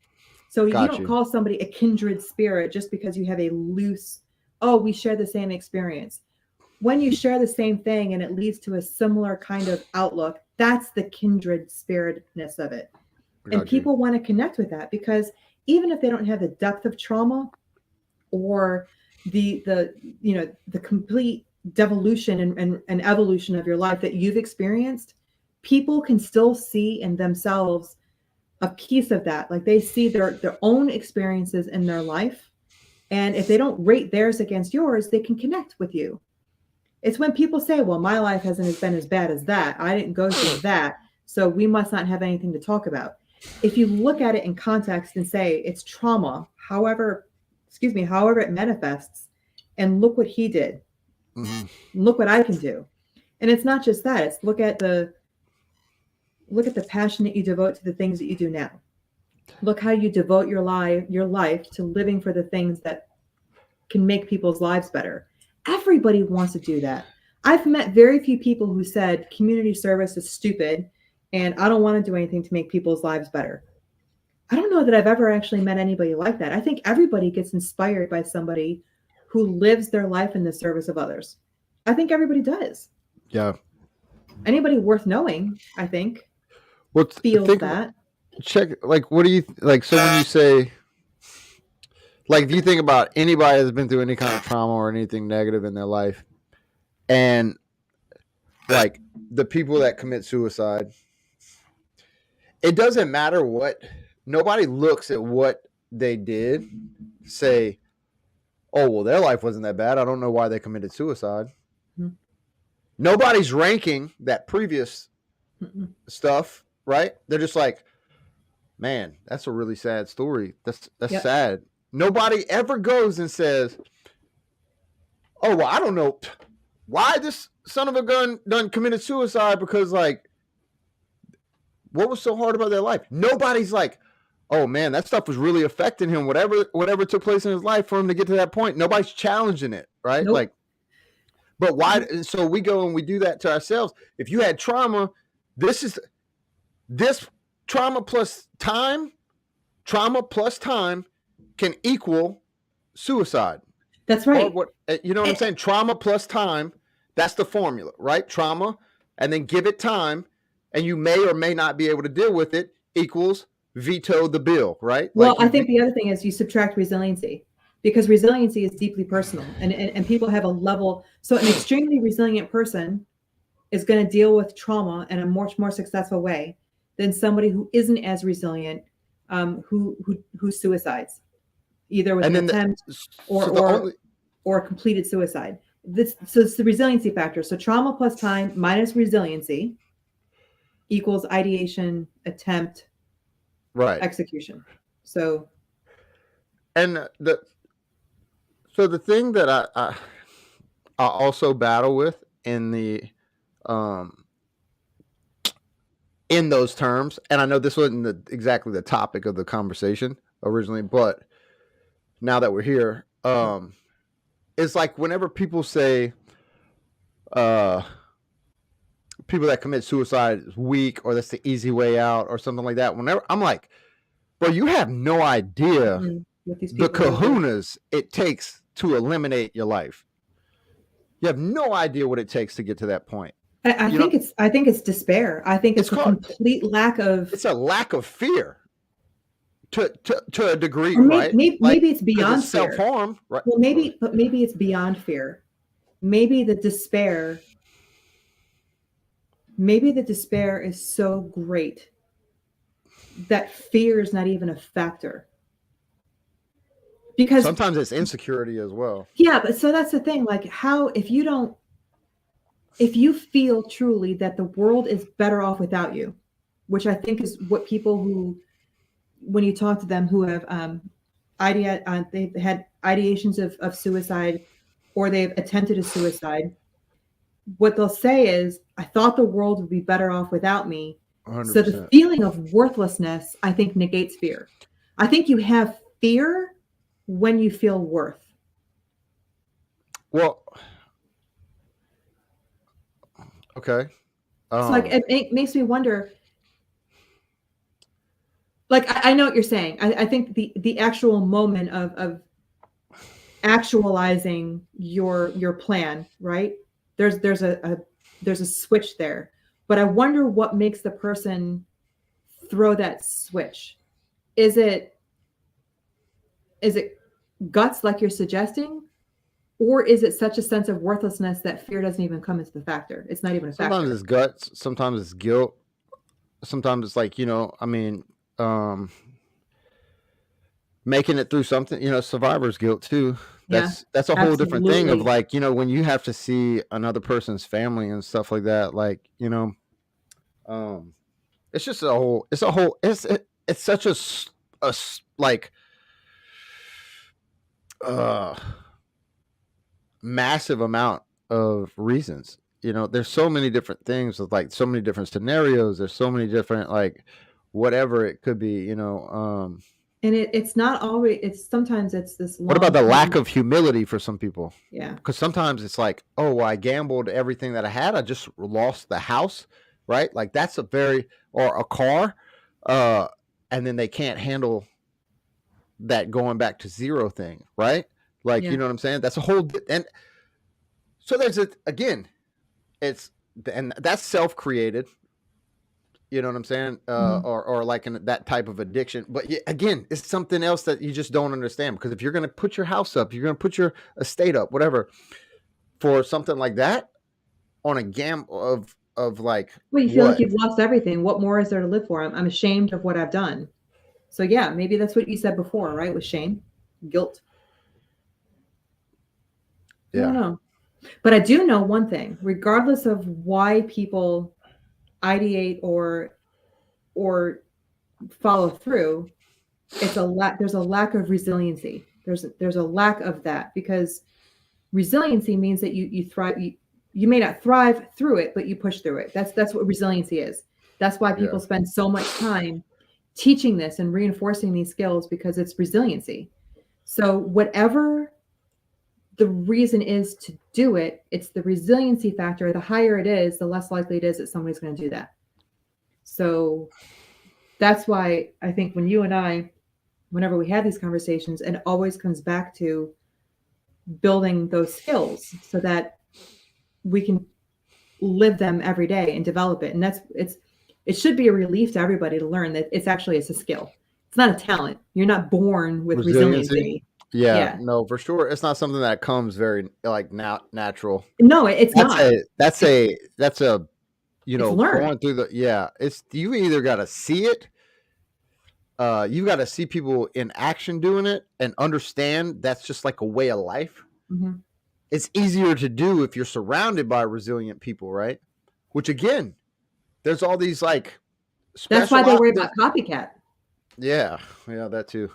So you don't call somebody a kindred spirit just because you have a loose, oh, we share the same experience. When you share the same thing and it leads to a similar kind of outlook, that's the kindred spiritness of it. And people want to connect with that, because even if they don't have the depth of trauma or the complete devolution and evolution of your life that you've experienced, people can still see in themselves a piece of that. Like they see their own experiences in their life. And if they don't rate theirs against yours, they can connect with you. It's when people say, well, my life hasn't been as bad as that. I didn't go through that, so we must not have anything to talk about. If you look at it in context and say it's trauma, however it manifests, and look what he did, look what I can do. And it's not just that, it's look at the passion that you devote to the things that you do now. Look how you devote your life to living for the things that can make people's lives better. Everybody wants to do that. I've met very few people who said community service is stupid and I don't want to do anything to make people's lives better. I don't know that I've ever actually met anybody like that. I think everybody gets inspired by somebody who lives their life in the service of others. I think everybody does. Yeah. Anybody worth knowing, I think, feels that. Check, like, what do you, like, so when you say, like, do you think about anybody that's been through any kind of trauma or anything negative in their life, and like the people that commit suicide, it doesn't matter what, nobody looks at what they did, say, oh, well, their life wasn't that bad, I don't know why they committed suicide. Mm-hmm. Nobody's ranking that previous stuff, right? They're just like, man, that's a really sad story. That's sad. Nobody ever goes and says, oh, well, I don't know why this son of a gun done committed suicide, because, like, what was so hard about their life? Nobody's like, oh man, that stuff was really affecting him. Whatever took place in his life for him to get to that point, nobody's challenging it, right? Nope. Like, but why? So we go and we do that to ourselves. If you had trauma, this trauma plus time can equal suicide. That's right. Or what, you know what I'm saying? Trauma plus time, that's the formula, right? Trauma, and then give it time, and you may or may not be able to deal with it, equals veto the bill, right? Well, Like I think the other thing is you subtract resiliency, because resiliency is deeply personal, and people have a level. So an extremely resilient person is going to deal with trauma in a much more successful way than somebody who isn't as resilient, who suicides, either with an attempt or completed suicide. So it's the resiliency factor. So trauma plus time minus resiliency equals ideation, attempt, right, execution. So, and the thing that I also battle with in those terms, and I know this wasn't exactly the topic of the conversation originally, but now that we're here, it's like whenever people say people that commit suicide is weak, or that's the easy way out, or something like that, whenever I'm like, bro, you have no idea the kahunas it takes to eliminate your life. You have no idea what it takes to get to that point. I think it's despair. I think it's a complete lack of. It's a lack of fear. To a degree, right? Maybe it's beyond fear. Self-harm, right? Well, maybe it's beyond fear. Maybe the despair is so great that fear is not even a factor. Because sometimes it's insecurity as well. Yeah, but so that's the thing. Like, how, if you feel truly that the world is better off without you, which I think is what people who, when you talk to them who have they've had ideations of suicide, or they've attempted a suicide, what they'll say is, I thought the world would be better off without me. 100%. So the feeling of worthlessness, I think, negates fear. I think you have fear when you feel worth. Well, okay. So like it makes me wonder. Like, I know what you're saying. I think the actual moment of actualizing your plan, right? There's a switch there, but I wonder what makes the person throw that switch. Is it guts, like you're suggesting, or is it such a sense of worthlessness that fear doesn't even come into the factor? It's not even a factor. Sometimes it's guts, sometimes it's guilt, sometimes it's like, making it through something, survivor's guilt too. That's a whole different thing of like, when you have to see another person's family and stuff like that, like, it's just it's such a like massive amount of reasons. There's so many different things with like so many different scenarios. There's so many different, like, whatever it could be, and it's not always, sometimes it's this long. What about the lack of humility for some people? Yeah. Because sometimes it's like, oh, well, I gambled everything that I had. I just lost the house, right? Like that's or a car. And then they can't handle that going back to zero thing, right? Like, you know what I'm saying? That's a whole, and so there's again, and that's self-created. You know what I'm saying? Or like that type of addiction. But again, it's something else that you just don't understand, because if you're going to put your house up, you're going to put your estate up, whatever, for something like that, on a gamble of like, well, you feel like you've lost everything. What more is there to live for? I'm ashamed of what I've done. So yeah, maybe that's what you said before, right? With shame, guilt. Yeah. I don't know. But I do know one thing, regardless of why people ideate or follow through, there's a lack of resiliency. There's a lack of that, because resiliency means that you thrive. You may not thrive through it, but you push through it. That's what resiliency is. That's why people spend so much time teaching this and reinforcing these skills because it's resiliency. So whatever the reason is to do it, it's the resiliency factor. The higher it is, the less likely it is that somebody's going to do that. So that's why I think when you and I, whenever we have these conversations, it always comes back to building those skills so that we can live them every day and develop it. And it should be a relief to everybody to learn that it's a skill. It's not a talent. You're not born with resiliency. Yeah, no, for sure. It's not something that comes very like natural. No, it's not. That's a learned. going through it's you either got to see it. You got to see people in action doing it and understand that's just like a way of life. Mm-hmm. It's easier to do if you're surrounded by resilient people, right? Which again, there's all these like. That's why they worry about copycat. Yeah, that too.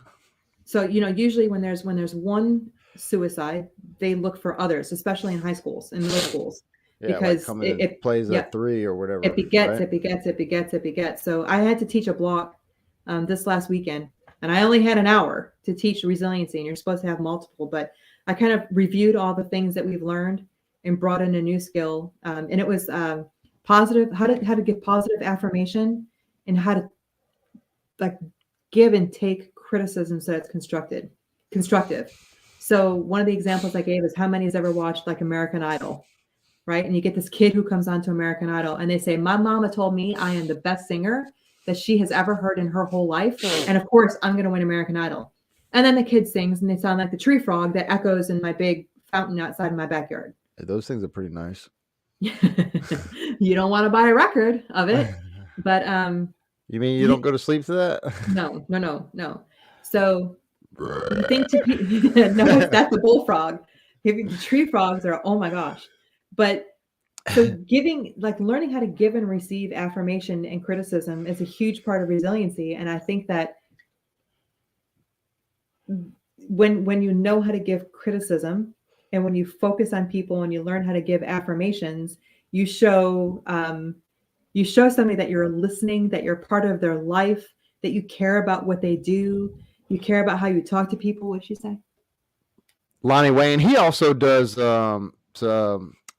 So usually when there's one suicide, they look for others, especially in high schools and middle schools, because like it plays a 3 or whatever. It begets. So I had to teach a block this last weekend, and I only had an hour to teach resiliency, and you're supposed to have multiple, but I kind of reviewed all the things that we've learned and brought in a new skill. And it was positive, how to give positive affirmation and how to like give and take criticism so it's constructive. So one of the examples I gave is how many has ever watched like American Idol, right? And you get this kid who comes on to American Idol and they say, my mama told me I am the best singer that she has ever heard in her whole life. And of course, I'm going to win American Idol. And then the kid sings and they sound like the tree frog that echoes in my big fountain outside of my backyard. Those things are pretty nice. You don't want to buy a record of it, but you mean you don't go to sleep to that? No. So you think no, that's a bullfrog. The tree frogs are, oh my gosh. But so learning how to give and receive affirmation and criticism is a huge part of resiliency. And I think that when you know how to give criticism and when you focus on people and you learn how to give affirmations, you show somebody that you're listening, that you're part of their life, that you care about what they do, you care about how you talk to people. What'd she say? Lonnie Wayne, he also does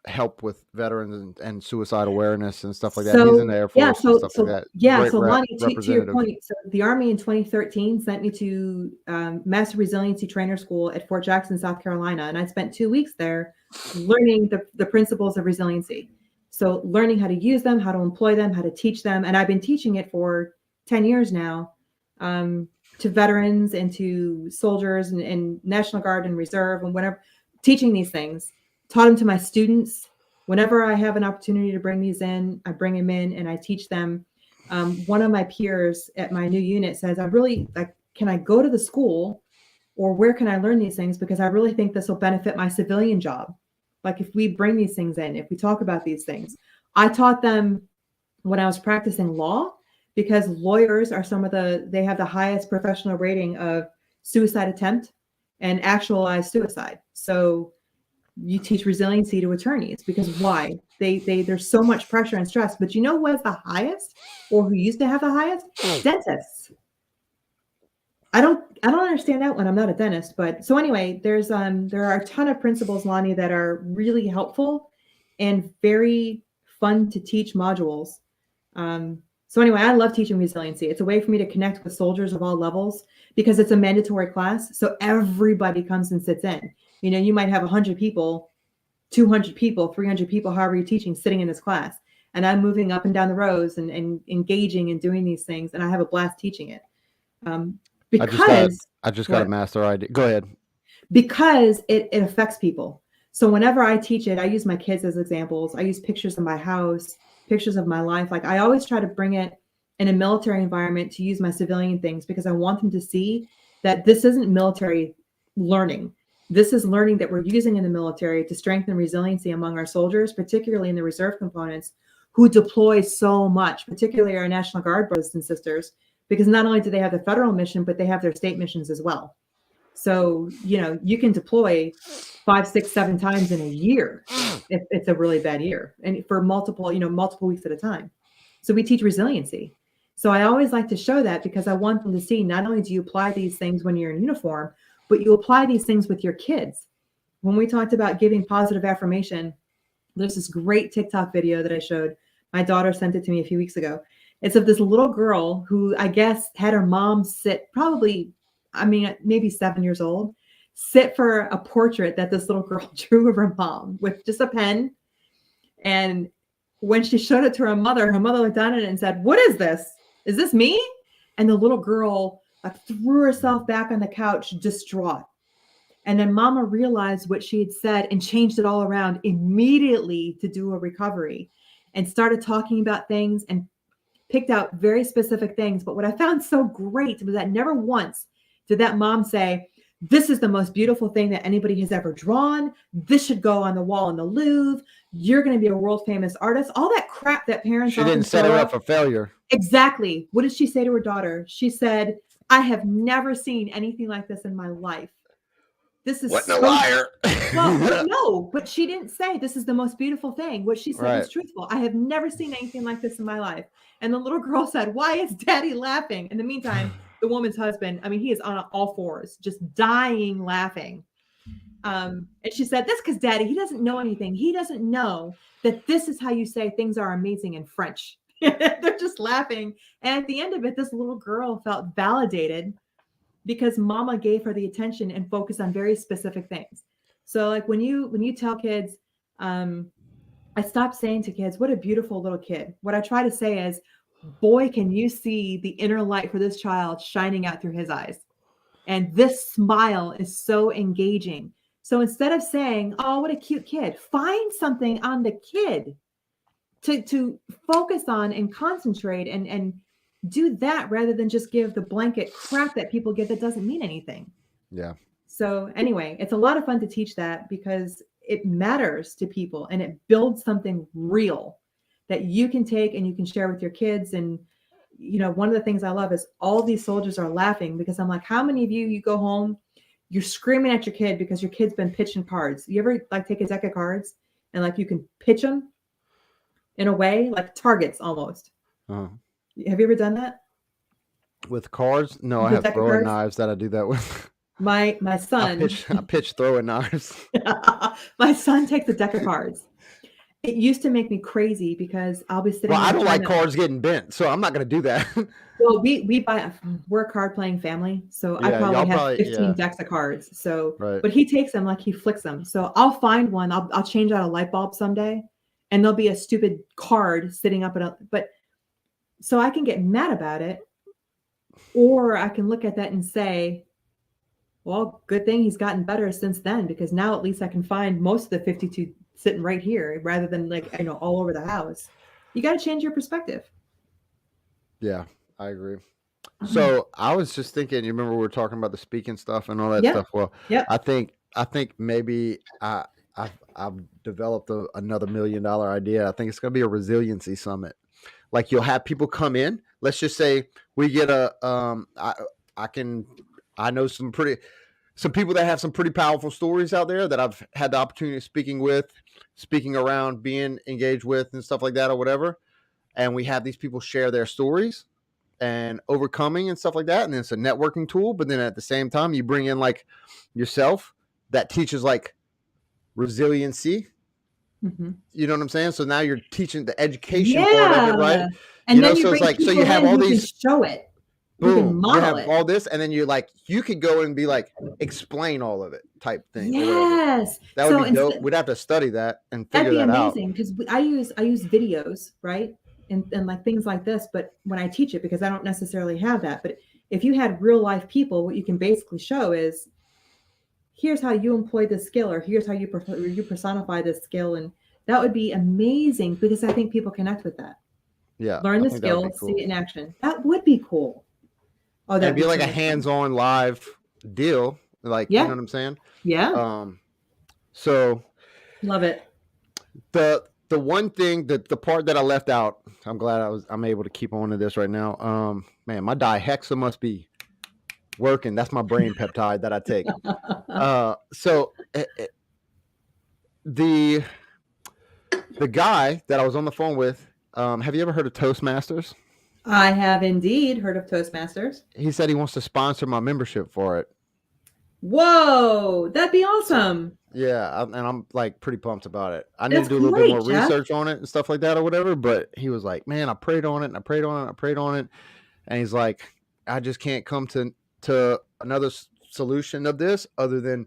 help with veterans and suicide awareness and stuff like that. He's in the Air Force and stuff like that. Yeah, so Lonnie, to your point, so the Army in 2013 sent me to Master Resiliency Trainer School at Fort Jackson, South Carolina, and I spent 2 weeks there learning the principles of resiliency. So learning how to use them, how to employ them, how to teach them, and I've been teaching it for 10 years now to veterans and to soldiers and National Guard and Reserve and whatever, teaching these things. Taught them to my students. Whenever I have an opportunity to bring these in, I bring them in and I teach them. One of my peers at my new unit says, can I go to the school or where can I learn these things? Because I really think this will benefit my civilian job. Like if we bring these things in, if we talk about these things. I taught them when I was practicing law because lawyers are they have the highest professional rating of suicide attempt and actualized suicide. So you teach resiliency to attorneys because why? There's so much pressure and stress, but you know who has the highest or who used to have the highest? Dentists. I don't understand that one. I'm not a dentist, but so anyway, there are a ton of principles, Lonnie, that are really helpful and very fun to teach modules. So anyway, I love teaching resiliency. It's a way for me to connect with soldiers of all levels because it's a mandatory class. So everybody comes and sits in. You might have 100 people, 200 people, 300 people, however you're teaching, sitting in this class. And I'm moving up and down the rows and engaging and doing these things. And I have a blast teaching it. Because I just got a master idea. Go ahead. Because it affects people. So whenever I teach it, I use my kids as examples. I use pictures of my house, pictures of my life. Like I always try to bring it in a military environment to use my civilian things because I want them to see that this isn't military learning. This is learning that we're using in the military to strengthen resiliency among our soldiers, particularly in the reserve components who deploy so much, particularly our National Guard brothers and sisters, because not only do they have the federal mission, but they have their state missions as well. So, you can deploy 5, 6, 7 times in a year if it's a really bad year and for multiple weeks at a time. So we teach resiliency. So I always like to show that because I want them to see not only do you apply these things when you're in uniform, but you apply these things with your kids. When we talked about giving positive affirmation, there's this great TikTok video that I showed. My daughter sent it to me a few weeks ago. It's of this little girl who I guess had her mom sit, probably, I mean, maybe 7 years old, sit for a portrait that this little girl drew of her mom with just a pen. And when she showed it to her mother looked down at it and said, "What is this? Is this me?" And the little girl like threw herself back on the couch, distraught. And then mama realized what she had said and changed it all around immediately to do a recovery and started talking about things and picked out very specific things. But what I found so great was that never once did that mom say, "This is the most beautiful thing that anybody has ever drawn. This should go on the wall in the Louvre. You're going to be a world famous artist." All that crap that parents She didn't set her up for failure. Exactly. What did she say to her daughter? She said, "I have never seen anything like this in my life. This is what a liar." Well, no, but she didn't say this is the most beautiful thing. What she said was truthful. "I have never seen anything like this in my life." And the little girl said, "Why is daddy laughing?" In the meantime, the woman's husband, I mean, he is on all fours, just dying laughing. And she said, "That's because daddy, he doesn't know anything. He doesn't know that this is how you say things are amazing in French." They're just laughing. And at the end of it, this little girl felt validated because mama gave her the attention and focused on very specific things. So like when you tell kids, I stopped saying to kids, "What a beautiful little kid." What I try to say is, "Boy, can you see the inner light for this child shining out through his eyes. And this smile is so engaging." So instead of saying, "Oh, what a cute kid," find something on the kid to focus on and concentrate and do that rather than just give the blanket crap that people give that doesn't mean anything. Yeah. So anyway, it's a lot of fun to teach that because it matters to people and it builds something real that you can take and you can share with your kids. And you know, one of the things I love is all these soldiers are laughing because I'm like, how many of you go home, you're screaming at your kid because your kid's been pitching cards. You ever like take a deck of cards and like you can pitch them in a way like targets almost? Uh-huh. Have you ever done that With cards? No, I with have deck of throwing cards? knives that I do that with. My son, I pitch throwing knives. my son takes a deck of cards. It used to make me crazy because I'll be sitting Well, I there don't trying like to. cards getting bent, so I'm not going to do that. Well, we're a card playing family, so I Yeah, probably y'all have probably 15 yeah. decks of cards. So, Right. but he takes them like he flicks them. So I'll find one. I'll change out a light bulb someday, and there'll be a stupid card sitting up but so I can get mad about it, or I can look at that and say, "Well, good thing he's gotten better since then because now at least I can find most of the 52 sitting right here rather than like all over the house." You got to change your perspective. Yeah, I agree. So I was just thinking, you remember we were talking about the speaking stuff and all that Yep. stuff. Well, Yep. I think maybe I've developed another $1 million idea. I think it's going to be a resiliency summit. Like you'll have people come in. Let's just say we get I know some people that have some pretty powerful stories out there that I've had the opportunity of speaking around, being engaged with, and stuff like that, or whatever. And we have these people share their stories and overcoming and stuff like that. And it's a networking tool. But then at the same time, you bring in like yourself that teaches like resiliency. Mm-hmm. You know what I'm saying? So now you're teaching the education part of it, right? And then you So it's bring like, so people you have in all who can these, show it, who can boom, you model have it. all this, and then you could go and be like, explain all of it type thing. Yes. That would be dope. We'd have to study that and figure that'd be that out. amazing because I use videos, right? And like things like this, but when I teach it, because I don't necessarily have that, but if you had real life people, what you can basically show is here's how you employ this skill, or here's how you personify this skill, and that would be amazing because I think people connect with that. Yeah, Learn the think that would skill, be cool. see it in action. That would be cool. Oh, And that'd be like so a much fun. hands-on live deal, like you know what I'm saying? Yeah. So Love it. The one thing that the part that I left out, I'm glad I'm able to keep on to this right now. Man, my dihexa must be working. That's my brain peptide that I take. So the guy that I was on the phone with, have you ever heard of Toastmasters? I have indeed heard of Toastmasters. He said he wants to sponsor my membership for it. Whoa, that'd be So, awesome. yeah, and I'm like pretty pumped about it. I need to That's do a little bit more great, Geoff. research on it and stuff like that or whatever. But he was like, "Man, I prayed on it and I prayed on it and I prayed on it," and he's like, "I just can't come to another solution of this other than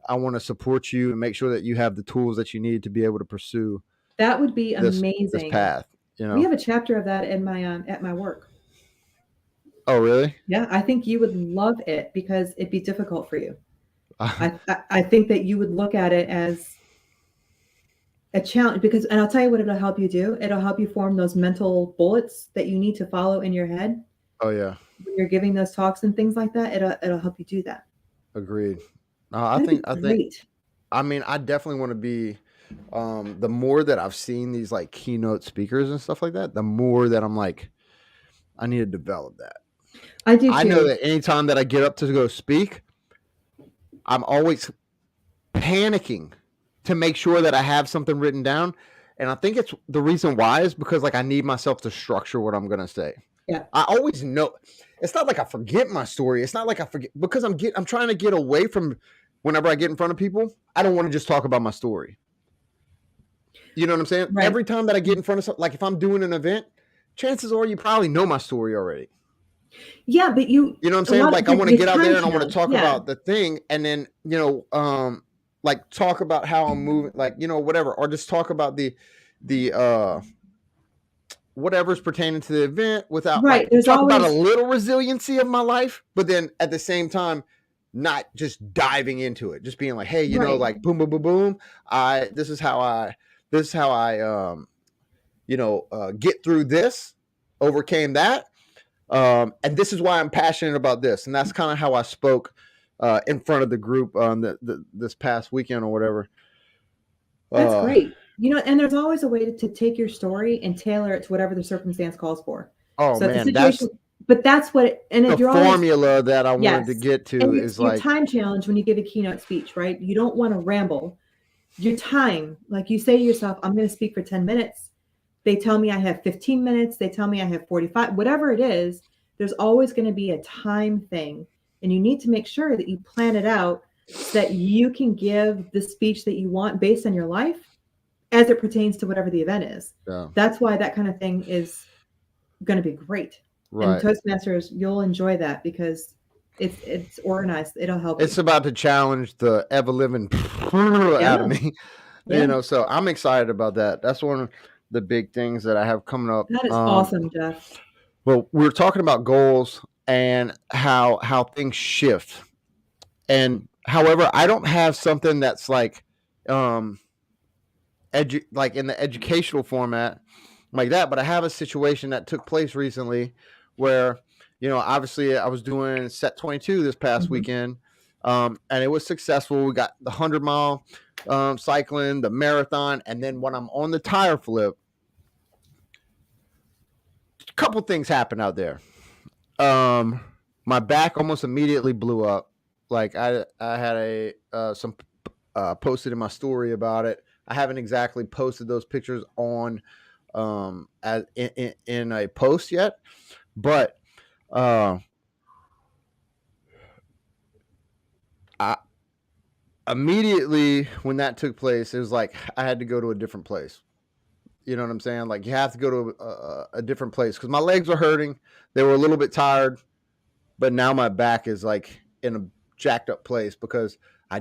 I want to support you and make sure that you have the tools that you need to be able to pursue That would be this amazing. path." You We know? have a chapter of that in my at my work. Oh, really? Yeah, I think you would love it because it'd be difficult for you. I think that you would look at it as a challenge because, and I'll tell you what it'll help you do. It'll help you form those mental bullets that you need to follow in your head Oh, yeah. when you're giving those talks and things like that. It'll help you do that. Agreed. No, I That'd be think. great. I mean, I definitely want to be. The more that I've seen these like keynote speakers and stuff like that, the more that I'm like, I need to develop that. I do I know too. that anytime that I get up to go speak, I'm always panicking to make sure that I have something written down. And I think it's the reason why is because like I need myself to structure what I'm gonna say. Yeah. I always know it's not like I forget my story. It's not like I forget because I'm trying to get away from whenever I get in front of people. I don't want to just talk about my story. You know what I'm saying? Right. Every time that I get in front of something, like if I'm doing an event, chances are you probably know my story already. Yeah, but You know what I'm saying? Like I want to get out there and I want to talk Yeah. about the thing, and then like talk about how I'm moving, like whatever, or just talk about the whatever's pertaining to the event without Right. like There's talk about a always little resiliency of my life, but then at the same time not just diving into it, just being like, hey, right. like boom, boom, boom, boom. This is how I get through this, overcame that. And this is why I'm passionate about this. And that's kind of how I spoke in front of the group on this past weekend or whatever. That's great. And there's always a way to take your story and tailor it to whatever the circumstance calls for. Oh, So if the man, that's situation, but that's what, and the if you're always, formula that I wanted yes, to get to and is your like, time challenge when you give a keynote speech, right? You don't want to ramble. Your time, like you say to yourself, I'm going to speak for 10 minutes. They tell me I have 15 minutes. They tell me I have 45, whatever it is, there's always going to be a time thing. And you need to make sure that you plan it out so that you can give the speech that you want based on your life as it pertains to whatever the event is. yeah, That's why that kind of thing is going to be great. right. And Toastmasters, you'll enjoy that because it's organized. It'll help It's you. about to challenge the ever living out of me. Yeah. So I'm excited about that. That's one of the big things that I have coming up. That is awesome, Geoff. Well, we're talking about goals and how things shift. And however, I don't have something that's like like in the educational format like that, but I have a situation that took place recently where obviously I was doing set 22 this past weekend, and it was successful. We got the 100-mile cycling, the marathon, and then when I'm on the tire flip, a couple things happened out there. My back almost immediately blew up. Like I had some posted in my story about it. I haven't exactly posted those pictures on as in a post yet, but I immediately when that took place, it was like I had to go to a different place. You know what I'm saying? Like you have to go to a different place because my legs were hurting. They were a little bit tired, but now my back is like in a jacked up place because I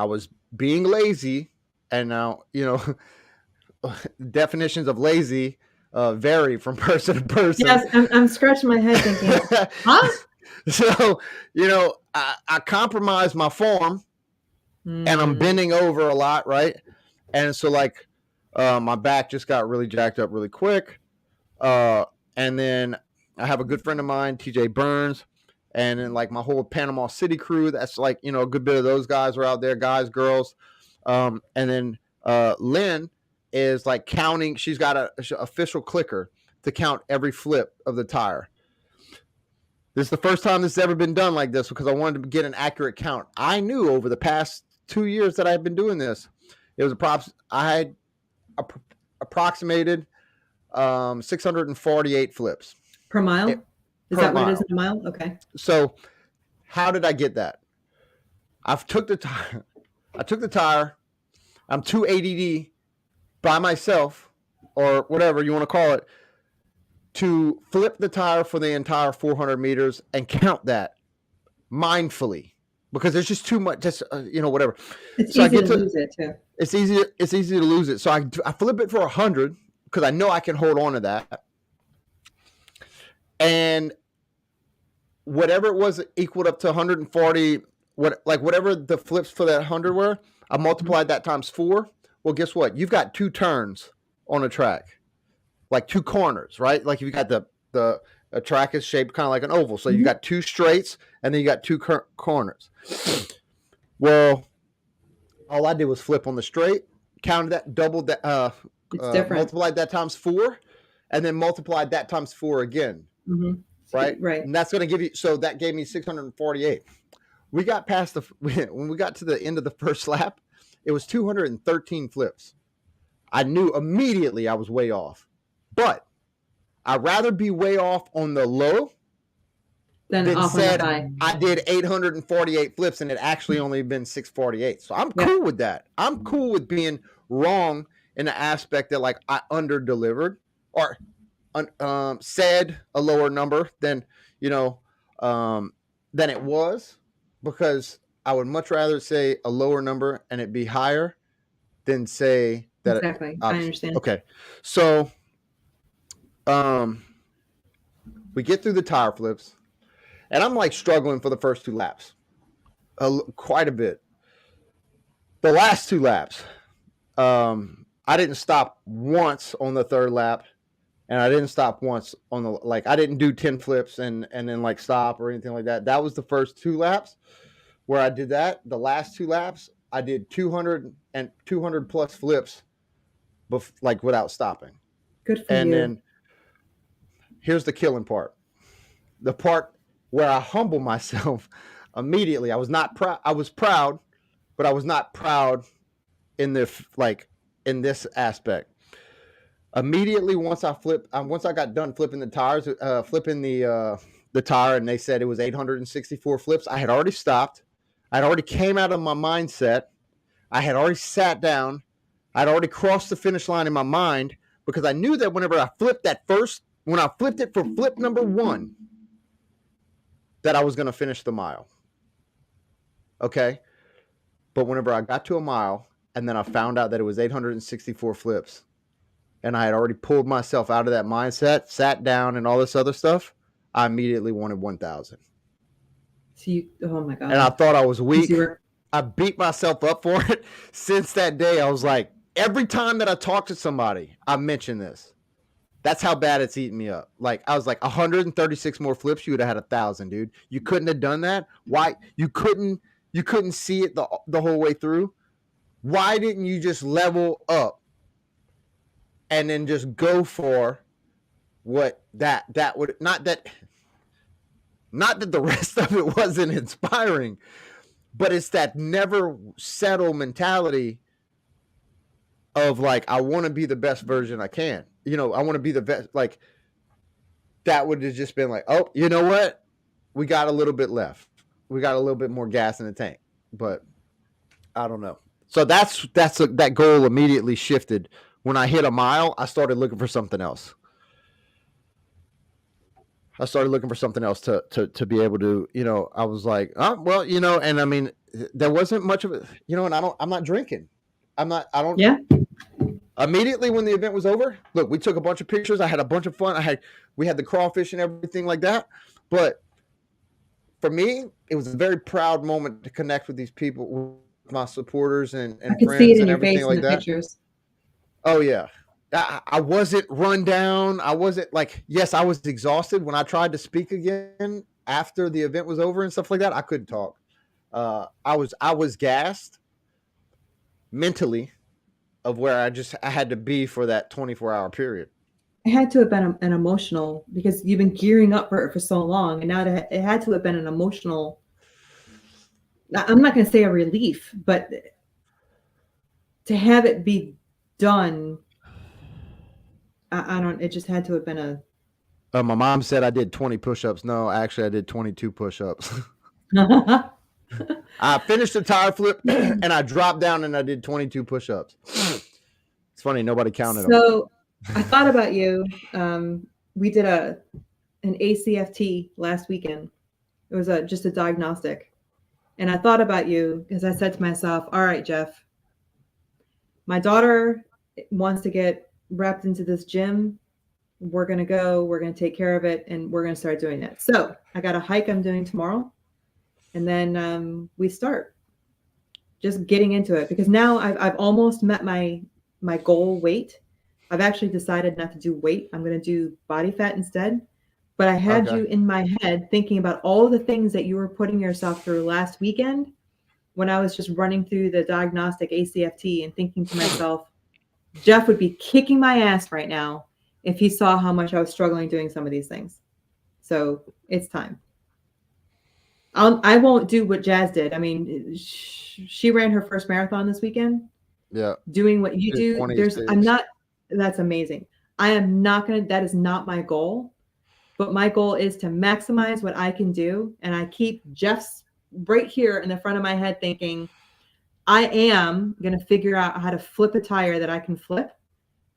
was being lazy, and now definitions of lazy vary from person to person. Yes, I'm scratching my head thinking, huh? So I compromised my form, and I'm bending over a lot, right? And so like my back just got really jacked up really quick. And then I have a good friend of mine, TJ Burns, and then like my whole Panama City crew. That's like a good bit of those guys are out there, guys, girls. And then Lynn is like counting. She's got a official clicker to count every flip of the tire. This is the first time this has ever been done like this because I wanted to get an accurate count. I knew over the past 2 years that I've been doing this, it was I had approximated 648 flips. Per mile? Is per that what it is mile. in a mile? Okay. So how did I get that? I've took the tire. I took the tire. I'm too ADD by myself, or whatever you want to call it, to flip the tire for the entire 400 meters and count that mindfully, because there's just too much. Just whatever. It's So I easy get to to lose it too. it's easy. It's easy to lose it. So I flip it for 100 because I know I can hold on to that, and whatever it was equaled up to 140. Whatever the flips for that 100 were, I multiplied that times 4. Well, guess what? You've got 2 turns on a track, like 2 corners, right? Like you got the a track is shaped kind of like an oval, so you got 2 straights and then you got 2 corners. Well, all I did was flip on the straight, counted that, doubled that, It's different. multiplied that times 4, and then multiplied that times 4 again. Mm-hmm. Right? Right. And that's going to give you, so that gave me 648. We got past when we got to the end of the first lap, it was 213 flips. I knew immediately I was way off, but I'd rather be way off on the low Then than off said on the high. I did 848 flips and it actually only been 648. So I'm cool with that. I'm cool with being wrong in the aspect that like I under delivered or said a lower number than than it was, because I would much rather say a lower number and it be higher than say that. Exactly. I understand. Okay, so we get through the tire flips, and I'm like struggling for the first 2 laps, quite a bit. The last 2 laps, I didn't stop once on the 3rd lap. And I didn't stop once on the, I didn't do 10 flips and then like stop or anything like that. That was the first 2 laps where I did that. The last 2 laps, I did 200 plus flips, without stopping. Good for and you. And then here's the killing part. The part where I humble myself immediately. I was not proud. I was proud, but I was not proud in in this aspect. Immediately once I got done flipping the tires, flipping the tire, and they said it was 864 flips, I had already stopped. I'd already came out of my mindset. I had already sat down. I'd already crossed the finish line in my mind, because I knew that whenever I flipped when I flipped it for flip number 1, that I was going to finish the mile. Okay? But whenever I got to a mile and then I found out that it was 864 flips, and I had already pulled myself out of that mindset, sat down, and all this other stuff, I immediately wanted 1,000. Oh my God. And I thought I was weak. I beat myself up for it. Since that day, I was like, every time that I talk to somebody, I mention this. That's how bad it's eating me up. I was like, 136 more flips, you would have had 1,000, dude. You couldn't have done that. Why? You couldn't see it the whole way through. Why didn't you just level up and then just go for what that would not that the rest of it wasn't inspiring, but it's that never settle mentality of I want to be the best version I can. I want to be the best. That would have just been oh, you know what? We got a little bit left. We got a little bit more gas in the tank, but I don't know. So that goal immediately shifted. When I hit a mile, I started looking for something else. I started looking for something else to be able to, I was like, oh, well, and I mean, there wasn't much of it, and I'm not drinking. Yeah. Immediately when the event was over, look, we took a bunch of pictures. I had a bunch of fun. We had the crawfish and everything like that. But for me, it was a very proud moment to connect with these people, with my supporters and I can friends see it in and your everything face like in the that. pictures. Oh yeah. I wasn't run down. I wasn't yes, I was exhausted when I tried to speak again after the event was over and stuff like that. I couldn't talk. I was gassed mentally of where I had to be for that 24-hour period. It had to have been an emotional, because you've been gearing up for it for so long, and now it had to have been an emotional. I'm not going to say a relief, but to have it be done, I don't. It just had to have been My mom said I did 20 push-ups. No, actually, I did 22 push-ups. I finished the tire flip and I dropped down and I did 22 push-ups. It's funny, nobody counted them. So I thought about you. We did an ACFT last weekend. It was just a diagnostic. And I thought about you because I said to myself, all right, Geoff, my daughter wants to get wrapped into this gym. We're going to go, we're going to take care of it, and we're going to start doing that. So I got a hike I'm doing tomorrow. And then we start just getting into it, because now I've almost met my goal weight. I've actually decided not to do weight. I'm going to do body fat instead. But I had you in my head thinking about all the things that you were putting yourself through last weekend when I was just running through the diagnostic ACFT and thinking to myself, Geoff would be kicking my ass right now if he saw how much I was struggling doing some of these things. So it's time. I won't do what Jazz did. I mean, she ran her first marathon this weekend. Yeah. Doing what you do, that's amazing. I am not going to, that is not my goal. But my goal is to maximize what I can do. And I keep Geoff's right here in the front of my head thinking, I am going to figure out how to flip a tire that I can flip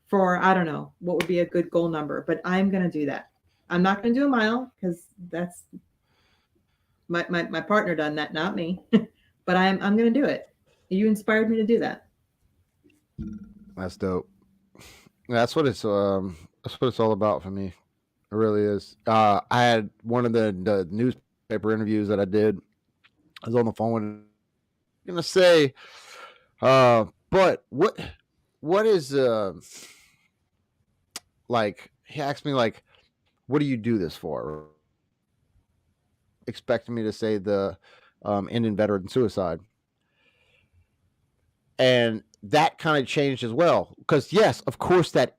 for, I don't know, what would be a good goal number. But I'm going to do that. I'm not going to do a mile because that's my partner done that, not me. But I'm going to do it. You inspired me to do that. That's dope. That's what it's all about for me. It really is. I had one of the newspaper interviews that I did. I was on the phone with him. I'm gonna say, but what is like? He asked me like, what do you do this for? Expecting me to say the Indian veteran suicide, and that kind of changed as well. Because yes, of course that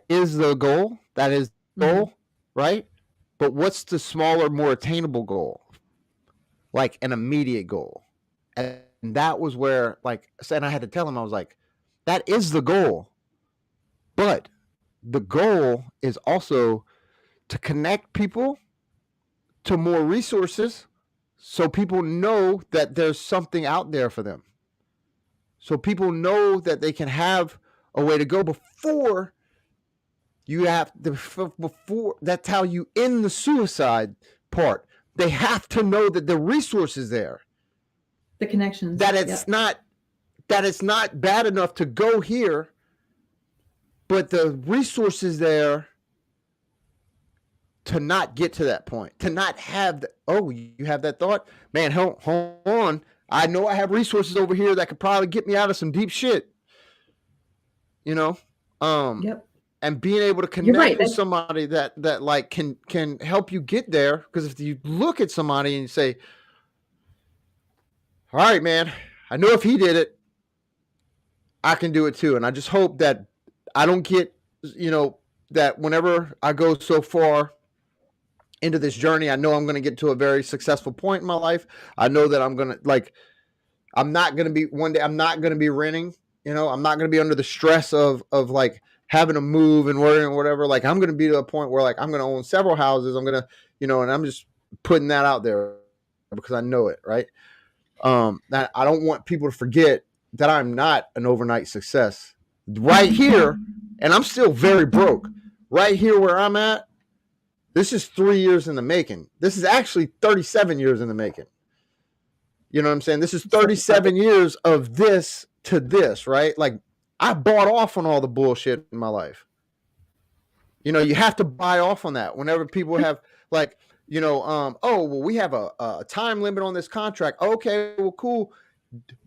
is the goal. That is the goal, right? But what's the smaller, more attainable goal? Like an immediate goal. And that was where, like I said, I had to tell him, I was like, that is the goal. But the goal is also to connect people to more resources so people know that there's something out there for them. So people know that they can have a way to go before you have to, before that's how you end the suicide part. They have to know that the resource is there. The connections. That it's not bad enough to go here, but the resource is there to not get to that point. To not have you have that thought? Man, hold on. I know I have resources over here that could probably get me out of some deep shit. You know? Yep. And being able to connect with somebody that like can help you get there. Because if you look at somebody and you say, all right, man, I know if he did it, I can do it too. And I just hope that I don't get, that whenever I go so far into this journey, I know I'm going to get to a very successful point in my life. I know that I'm going to I'm not going to be one day, I'm not going to be renting, I'm not going to be under the stress of like having to move and working or whatever. Like I'm going to be to a point where like I'm going to own several houses. I'm going to, and I'm just putting that out there because I know it. Right. That I don't want people to forget that I'm not an overnight success right here. And I'm still very broke right here where I'm at. This is 3 years in the making. This is actually 37 years in the making. You know what I'm saying? This is 37 years of this to this, right? Like I bought off on all the bullshit in my life. You have to buy off on that whenever people have like, we have a time limit on this contract. Okay, well, cool.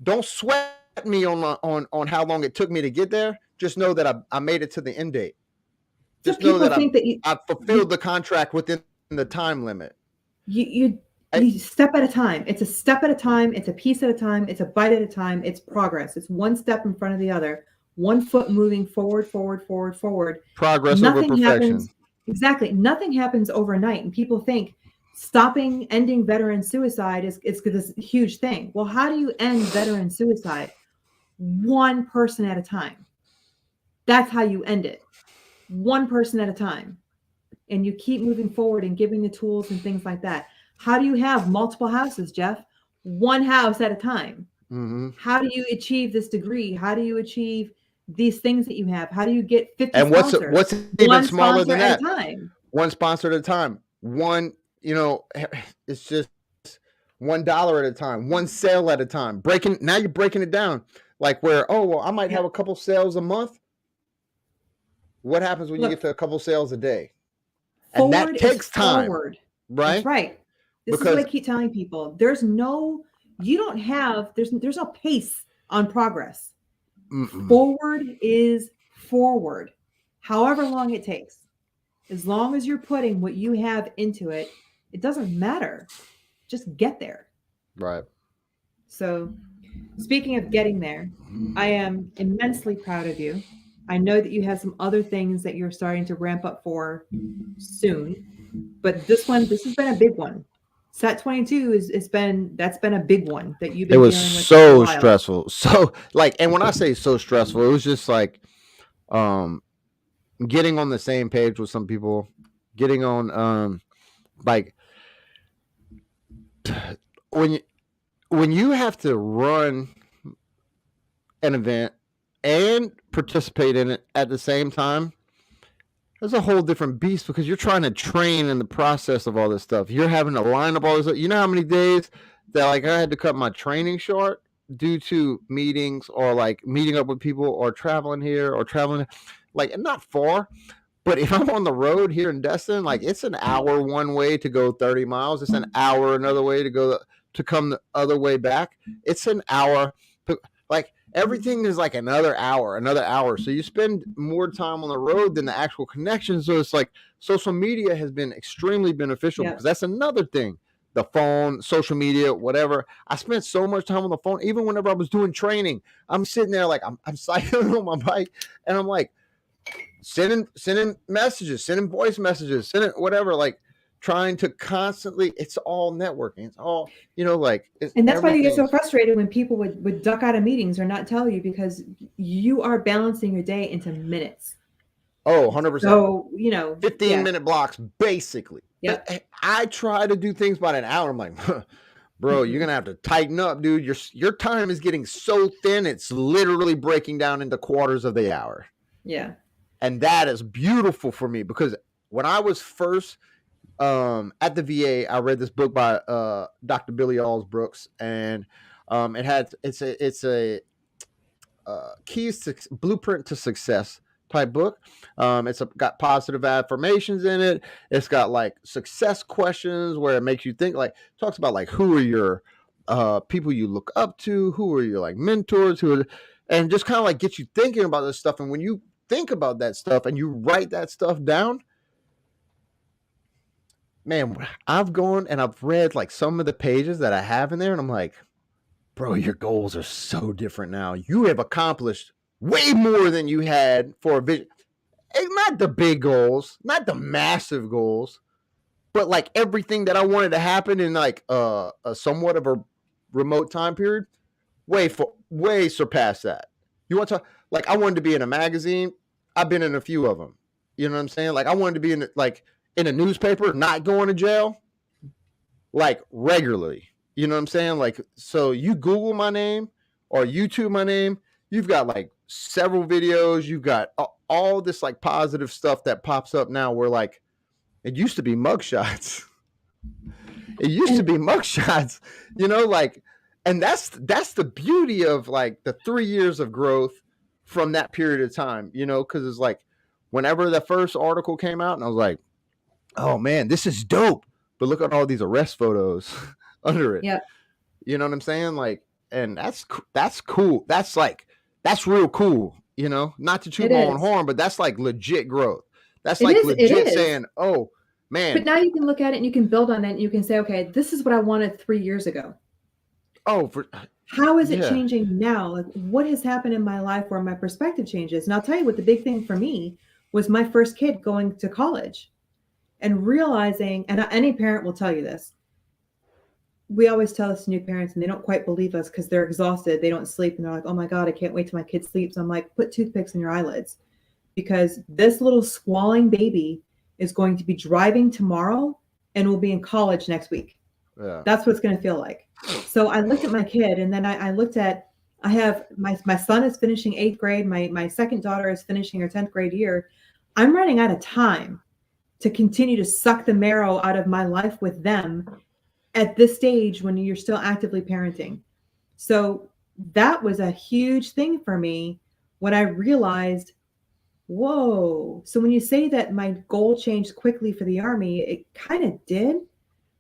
Don't sweat me on how long it took me to get there. Just know that I made it to the end date. Just know that I fulfilled the contract within the time limit. You step at a time. It's a step at a time. It's a piece at a time. It's a bite at a time. It's progress. It's one step in front of the other. One foot moving forward. Progress over perfection. Exactly. Nothing happens overnight. And people think ending veteran suicide is this huge thing. Well, how do you end veteran suicide? One person at a time. That's how you end it. one person at a time, and you keep moving forward and giving the tools and things like that. How do you have multiple houses, Geoff? One house at a time. Mm-hmm. How do you achieve this degree? How do you achieve these things that you have? How do you get 50 And sponsors? what's even One smaller sponsor than at a that? time. One sponsor at a time. One, it's just $1 at a time. One sale at a time. Now you're breaking it down. Like where, oh well, I might have Yep. a couple sales a month. What happens when you get Look, to a couple sales a day? And that forward is takes time, forward. That's right? right. This is what I Because keep telling people. There's no, you don't have, there's no pace on progress. Forward is forward, however long it takes. As long as you're putting what you have into it, it doesn't matter. Just get there. right. So, speaking of getting there, I am immensely proud of you. I know that you have some other things that you're starting to ramp up for soon, but this has been a big one. Set 22 that's been a big one that you've It been was dealing with for a so while. stressful. So like, and when I say so stressful, it was just like um getting on the same page with some people, getting on like when you when you have to run an event and participate in it at the same time, there's a whole different beast because you're trying to train in the process of all this stuff. You're having to line up all this. You know how many days that like I had to cut my training short due to meetings or like meeting up with people or traveling here or traveling like not far. But if I'm on the road here in Destin, like it's an hour one way to go 30 miles. It's an hour another way to come the other way back. It's an hour. Like everything is like another hour, another hour. So you spend more time on the road than the actual connection. So it's like social media has been extremely beneficial Yeah. because that's another thing. The phone, social media, whatever. I spent so much time on the phone, even whenever I was doing training. I'm sitting there like I'm cycling on my bike, and I'm like sending messages, sending voice messages, sending whatever, like trying to constantly. It's all networking. It's all like it's And that's why you get so everything's. frustrated when people would duck out of meetings or not tell you because you are balancing your day into minutes. Oh, 100%. So, 15 yeah. minute blocks, basically. Yep. But I try to do things by an hour. I'm like, bro, you're gonna have to tighten up, dude. Your time is getting so thin, it's literally breaking down into quarters of the hour. Yeah. And that is beautiful for me because when I was first at the VA, I read this book by Dr. Billy Alls Brooks, and it's a keys to blueprint to success type book. Got positive affirmations in it. It's got like success questions where it makes you think. Like talks about like who are your people you look up to, who are your like mentors, and just kind of like get you thinking about this stuff. And when you think about that stuff and you write that stuff down, man, I've gone and I've read like some of the pages that I have in there, and I'm like, bro, your goals are so different now. You have accomplished way more than you had for a vision. Not the big goals, not the massive goals, but like everything that I wanted to happen in like a somewhat of a remote time period, way surpassed that. You want to like I wanted to be in a magazine. I've been in a few of them. You know what I'm saying? Like I wanted to be in a newspaper, not going to jail, like regularly. You know what I'm saying? Like, so you Google my name or YouTube my name, you've got like several videos, you've got all this like positive stuff that pops up now where like it used to be mugshots. It used to And be mugshots, like, and that's the beauty of like the 3 years of growth from that period of time, because it's like whenever the first article came out and I was like, oh man, this is dope. But look at all these arrest photos under it. yeah, You know what I'm saying? Like, and that's cool. That's real cool. Not to toot it my own is. horn, but that's like legit growth. That's It like is. It legit is. saying, oh But man, now you can look at it and you can build on it and you can say, okay, this is what I wanted 3 years ago. oh for How is it yeah, changing now? Like, what has happened in my life where my perspective changes? And I'll tell you what the big thing for me was my first kid going to college and realizing, and any parent will tell you this. We always tell this to new parents and they don't quite believe us because they're exhausted. They don't sleep and they're like, oh my God, I can't wait till my kid sleeps. I'm like, put toothpicks in your eyelids because this little squalling baby is going to be driving tomorrow and will be in college next week. Yeah. That's what it's going to feel like. So I looked at my kid, and then I looked at, I have my son is finishing 8th grade. My second daughter is finishing her 10th grade year. I'm running out of time to continue to suck the marrow out of my life with them at this stage when you're still actively parenting. So that was a huge thing for me when I realized, whoa. So when you say that my goal changed quickly for the Army, it kind of did.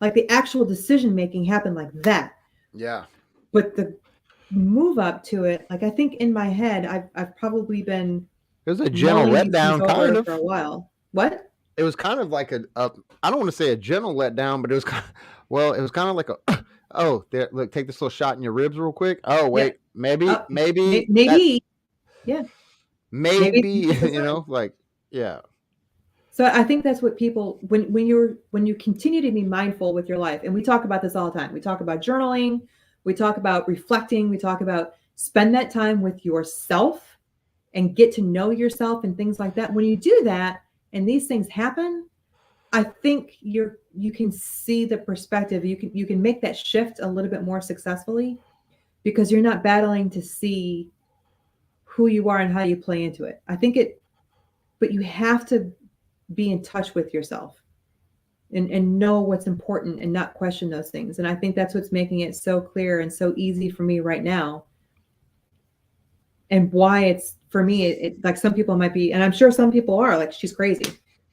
Like the actual decision making happened like that. Yeah. But the move up to it, like I think in my head, I've probably been It was a gentle mulling these things letdown, kind over of. for a while. What? It was kind of like a I don't want to say a gentle letdown, but it was kind of, well, it was kind of like a oh, there, look, take this little shot in your ribs real quick. Oh, Yeah. wait, maybe that Maybe. Yeah. Maybe maybe it's the sign. like yeah. So I think that's what people, when you continue to be mindful with your life, and we talk about this all the time. We talk about journaling, we talk about reflecting, we talk about spend that time with yourself and get to know yourself and things like that. When you do that and these things happen, I think you can see the perspective. You can make that shift a little bit more successfully because you're not battling to see who you are and how you play into it. I think but you have to be in touch with yourself and know what's important and not question those things. And I think that's what's making it so clear and so easy for me right now. And why it's for me, it like some people might be, and I'm sure some people are like, she's crazy.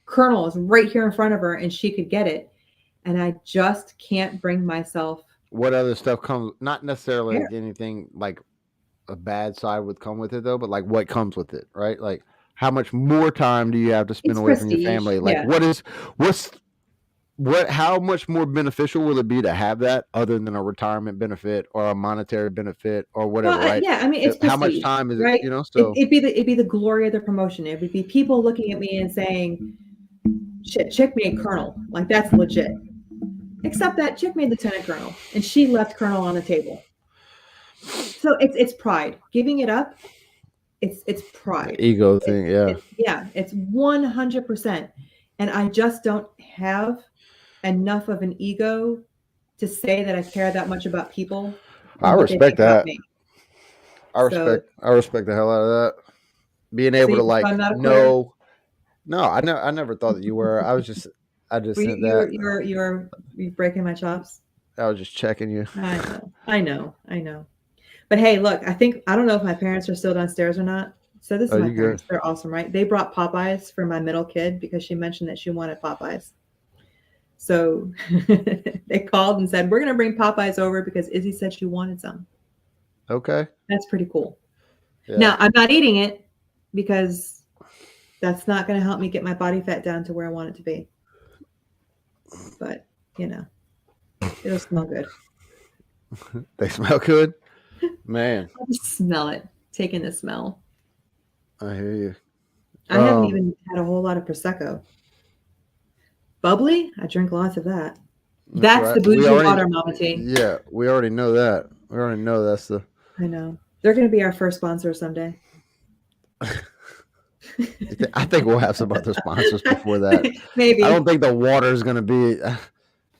Colonel is right here in front of her and she could get it. And I just can't bring myself. What other stuff comes? Not necessarily There. like anything like a bad side would come with it though, but like what comes with it, right? Like how much more time do you have to spend It's away from your prestige. family? Like Yeah. how much more beneficial will it be to have that other than a retirement benefit or a monetary benefit or whatever, Well, right? yeah, I mean, it's How much prestige, time is it, right? so It'd be the glory of the promotion. It would be people looking at me and saying, shit, chick made colonel. Like that's legit. Except that chick made lieutenant colonel and she left colonel on the table. So it's pride. Giving it up, it's pride. the ego thing, yeah. It's 100%. And I just don't have enough of an ego to say that I care that much about people I and what they respect think about that. me. I respect the hell out of that. Being able to So like I'm not a quitter. know. No, I never thought that you were. I just sent that. You're breaking my chops. I was just checking you. I know. But hey, look, I don't know if my parents are still downstairs or not. So this is my You good? parents. They're awesome, right? They brought Popeyes for my middle kid because she mentioned that she wanted Popeyes. So they called and said, we're going to bring Popeyes over because Izzy said she wanted some. Okay. That's pretty cool. Yeah. Now, I'm not eating it because that's not going to help me get my body fat down to where I want it to be. But, it'll smell good. They smell good? Man. I'll just smell it. Take in the smell. I hear you. I haven't even had a whole lot of Prosecco. Bubbly? I drink lots of that. That's right. the bougie water, Mama T. Yeah, we already know that. We already know that's the. I know. They're going to be our first sponsor someday. I think we'll have some other sponsors before that. Maybe. I don't think the water is going to be.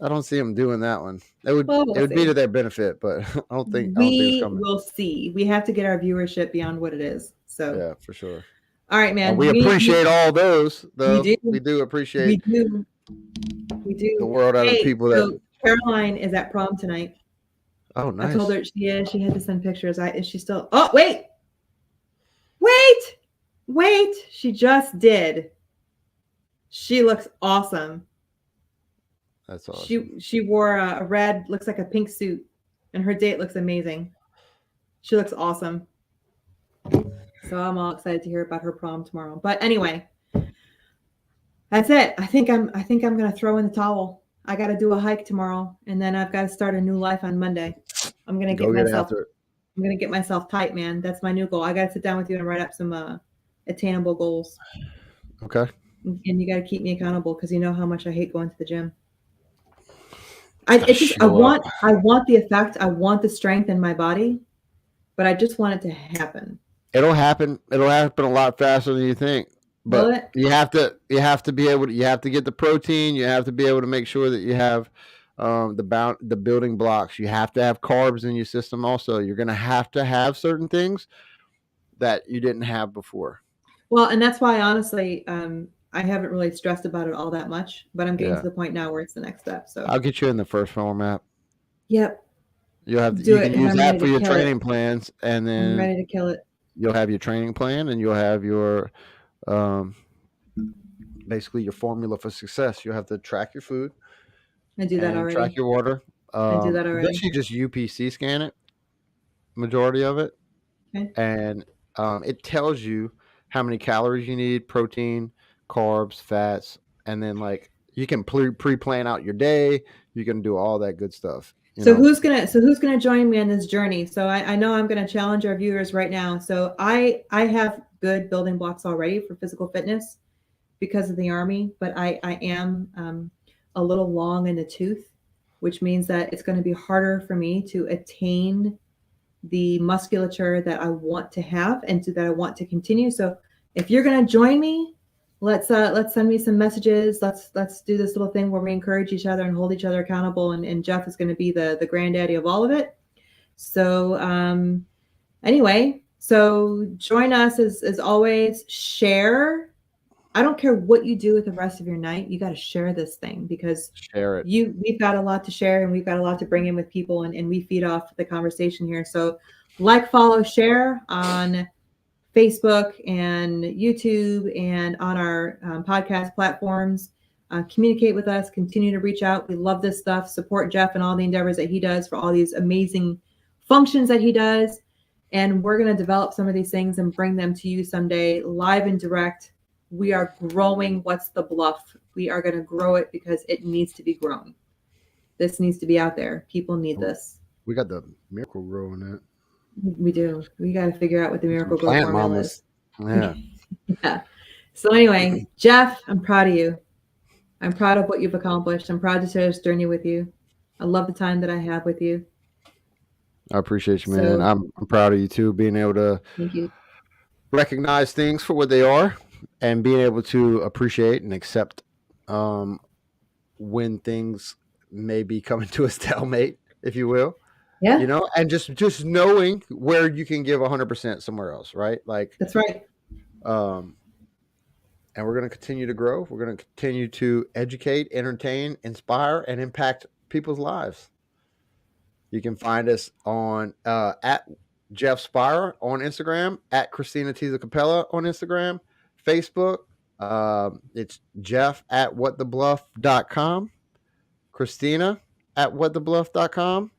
I don't see them doing that one. It would be to their benefit, but I don't think it's coming. We'll see. We have to get our viewership beyond what it is. So yeah, for sure. All right, man. We appreciate all those, though. We do appreciate. We do. The world out of people that. Caroline is at prom tonight. Oh, nice. I told her she had to send pictures. Is she still? Oh, wait! She just did. She looks awesome. That's awesome. She wore a red, looks like a pink suit, and her date looks amazing. She looks awesome. So I'm all excited to hear about her prom tomorrow. But anyway, that's it. I think I'm gonna throw in the towel. I got to do a hike tomorrow, and then I've got to start a new life on Monday. I'm gonna get myself tight, man. That's my new goal. I got to sit down with you and write up some attainable goals. Okay. And you got to keep me accountable because you know how much I hate going to the gym. I want the effect. I want the strength in my body, but I just want it to happen. It'll happen. It'll happen a lot faster than you think. Love but it. you have to be able to, you have to get the protein. You have to be able to make sure that you have the building blocks. You have to have carbs in your system. Also, you're going to have certain things that you didn't have before. Well, and that's why honestly, I haven't really stressed about it all that much, but I'm getting to Yeah, the point now where it's the next step. So, I'll get you in the first format. yep, You do can it, and use I'm ready that for to your kill it. training plans, and I'm then ready to kill it. you'll have your training plan, and you'll have your um, basically your formula for success. You'll have to track your food I do that and track already. your water. I do that already. Eventually, just UPC scan it, majority of it, Okay. and it tells you how many calories you need, protein, carbs, fats, and then like you can pre-plan out your day. You can do all that good stuff. You So know, who's gonna join me on this journey? So I know I'm gonna challenge our viewers right now. So I have good building blocks already for physical fitness because of the Army, but I am a little long in the tooth, which means that it's going to be harder for me to attain the musculature that I want to have and that I want to continue. So if you're going to join me, let's send me some messages. Let's do this little thing where we encourage each other and hold each other accountable. And Geoff is going to be the granddaddy of all of it. So anyway, so join us as always. Share. I don't care what you do with the rest of your night. You got to share this thing because share it. we've got a lot to share and we've got a lot to bring in with people and we feed off the conversation here. So like, follow, share on Facebook and YouTube and on our podcast platforms. Communicate with us, continue to reach out. We love this stuff. Support Geoff and all the endeavors that he does for all these amazing functions that he does. And we're going to develop some of these things and bring them to you someday live and direct. We are growing What's the Bluff. We are going to grow it because it needs to be grown. This needs to be out there. People need this. We got the Miracle Grow in it. We do. We got to figure out what the Miracle Grow Plant formula mamas. is. Yeah. Yeah. So anyway, Geoff, I'm proud of you. I'm proud of what you've accomplished. I'm proud to share this journey with you. I love the time that I have with you. I appreciate you, man. So I'm proud of you too, being able to thank you. recognize things for what they are and being able to appreciate and accept when things may be coming to a stalemate, if you will. Yeah, You know, and just knowing where you can give 100% somewhere else, right? Like, that's right. and we're going to continue to grow. We're going to continue to educate, entertain, inspire, and impact people's lives. You can find us on at Geoff Spire on Instagram, at Cristina Tiza Capella on Instagram, Facebook. It's Geoff at whatthebluff.com, Cristina at whatthebluff.com.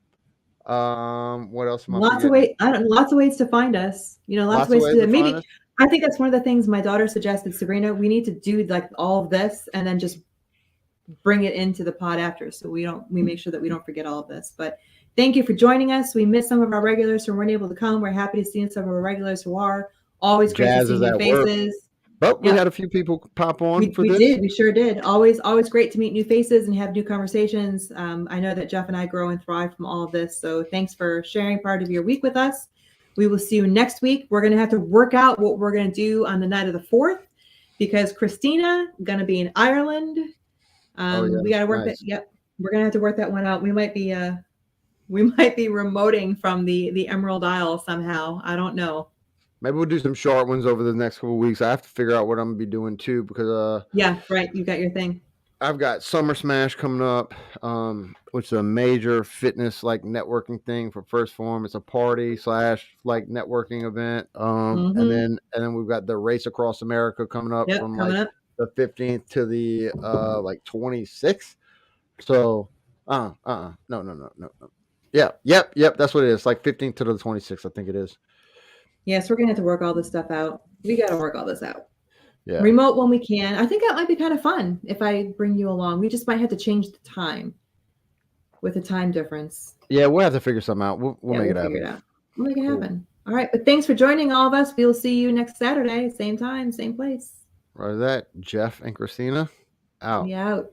What else am I forgetting? Lots of ways to find us. Lots of Lots of ways to ways do to it. find Maybe us. I think that's one of the things my daughter suggested, Sabrina. We need to do like all of this and then just bring it into the pod after, so we make sure that we don't forget all of this. But thank you for joining us. We missed some of our regulars who weren't able to come. We're happy to see some of our regulars who are. Always great to Jazz see is new at work. faces. But we Yep. had a few people pop on for We this. did. We sure did. Always great to meet new faces and have new conversations. I know that Geoff and I grow and thrive from all of this. So thanks for sharing part of your week with us. We will see you next week. We're going to have to work out what we're going to do on the night of the 4th because Cristina going to be in Ireland. We got to work nice. that. Yep. We're going to have to work that one out. We might be remoting from the Emerald Isle somehow. I don't know. Maybe we'll do some short ones over the next couple of weeks. I have to figure out what I'm gonna be doing too because yeah, right. You got your thing. I've got Summer Smash coming up, which is a major fitness like networking thing for First Form. It's a party / like networking event. And then we've got the Race Across America coming up from like the 15th to the like 26th. So no. Yeah, yep. That's what it is. Like 15th to the 26th, I think it is. Yes, we're gonna have to work all this stuff out. We got to work all this out. Yeah. Remote when we can. I think that might be kind of fun if I bring you along. We just might have to change the time with the time difference. Yeah, we'll have to figure something out. We'll make it happen. Figure it out. We'll make it happen. All right. But thanks for joining all of us. We'll see you next Saturday, same time, same place. Right, that Geoff and Cristina out. We out.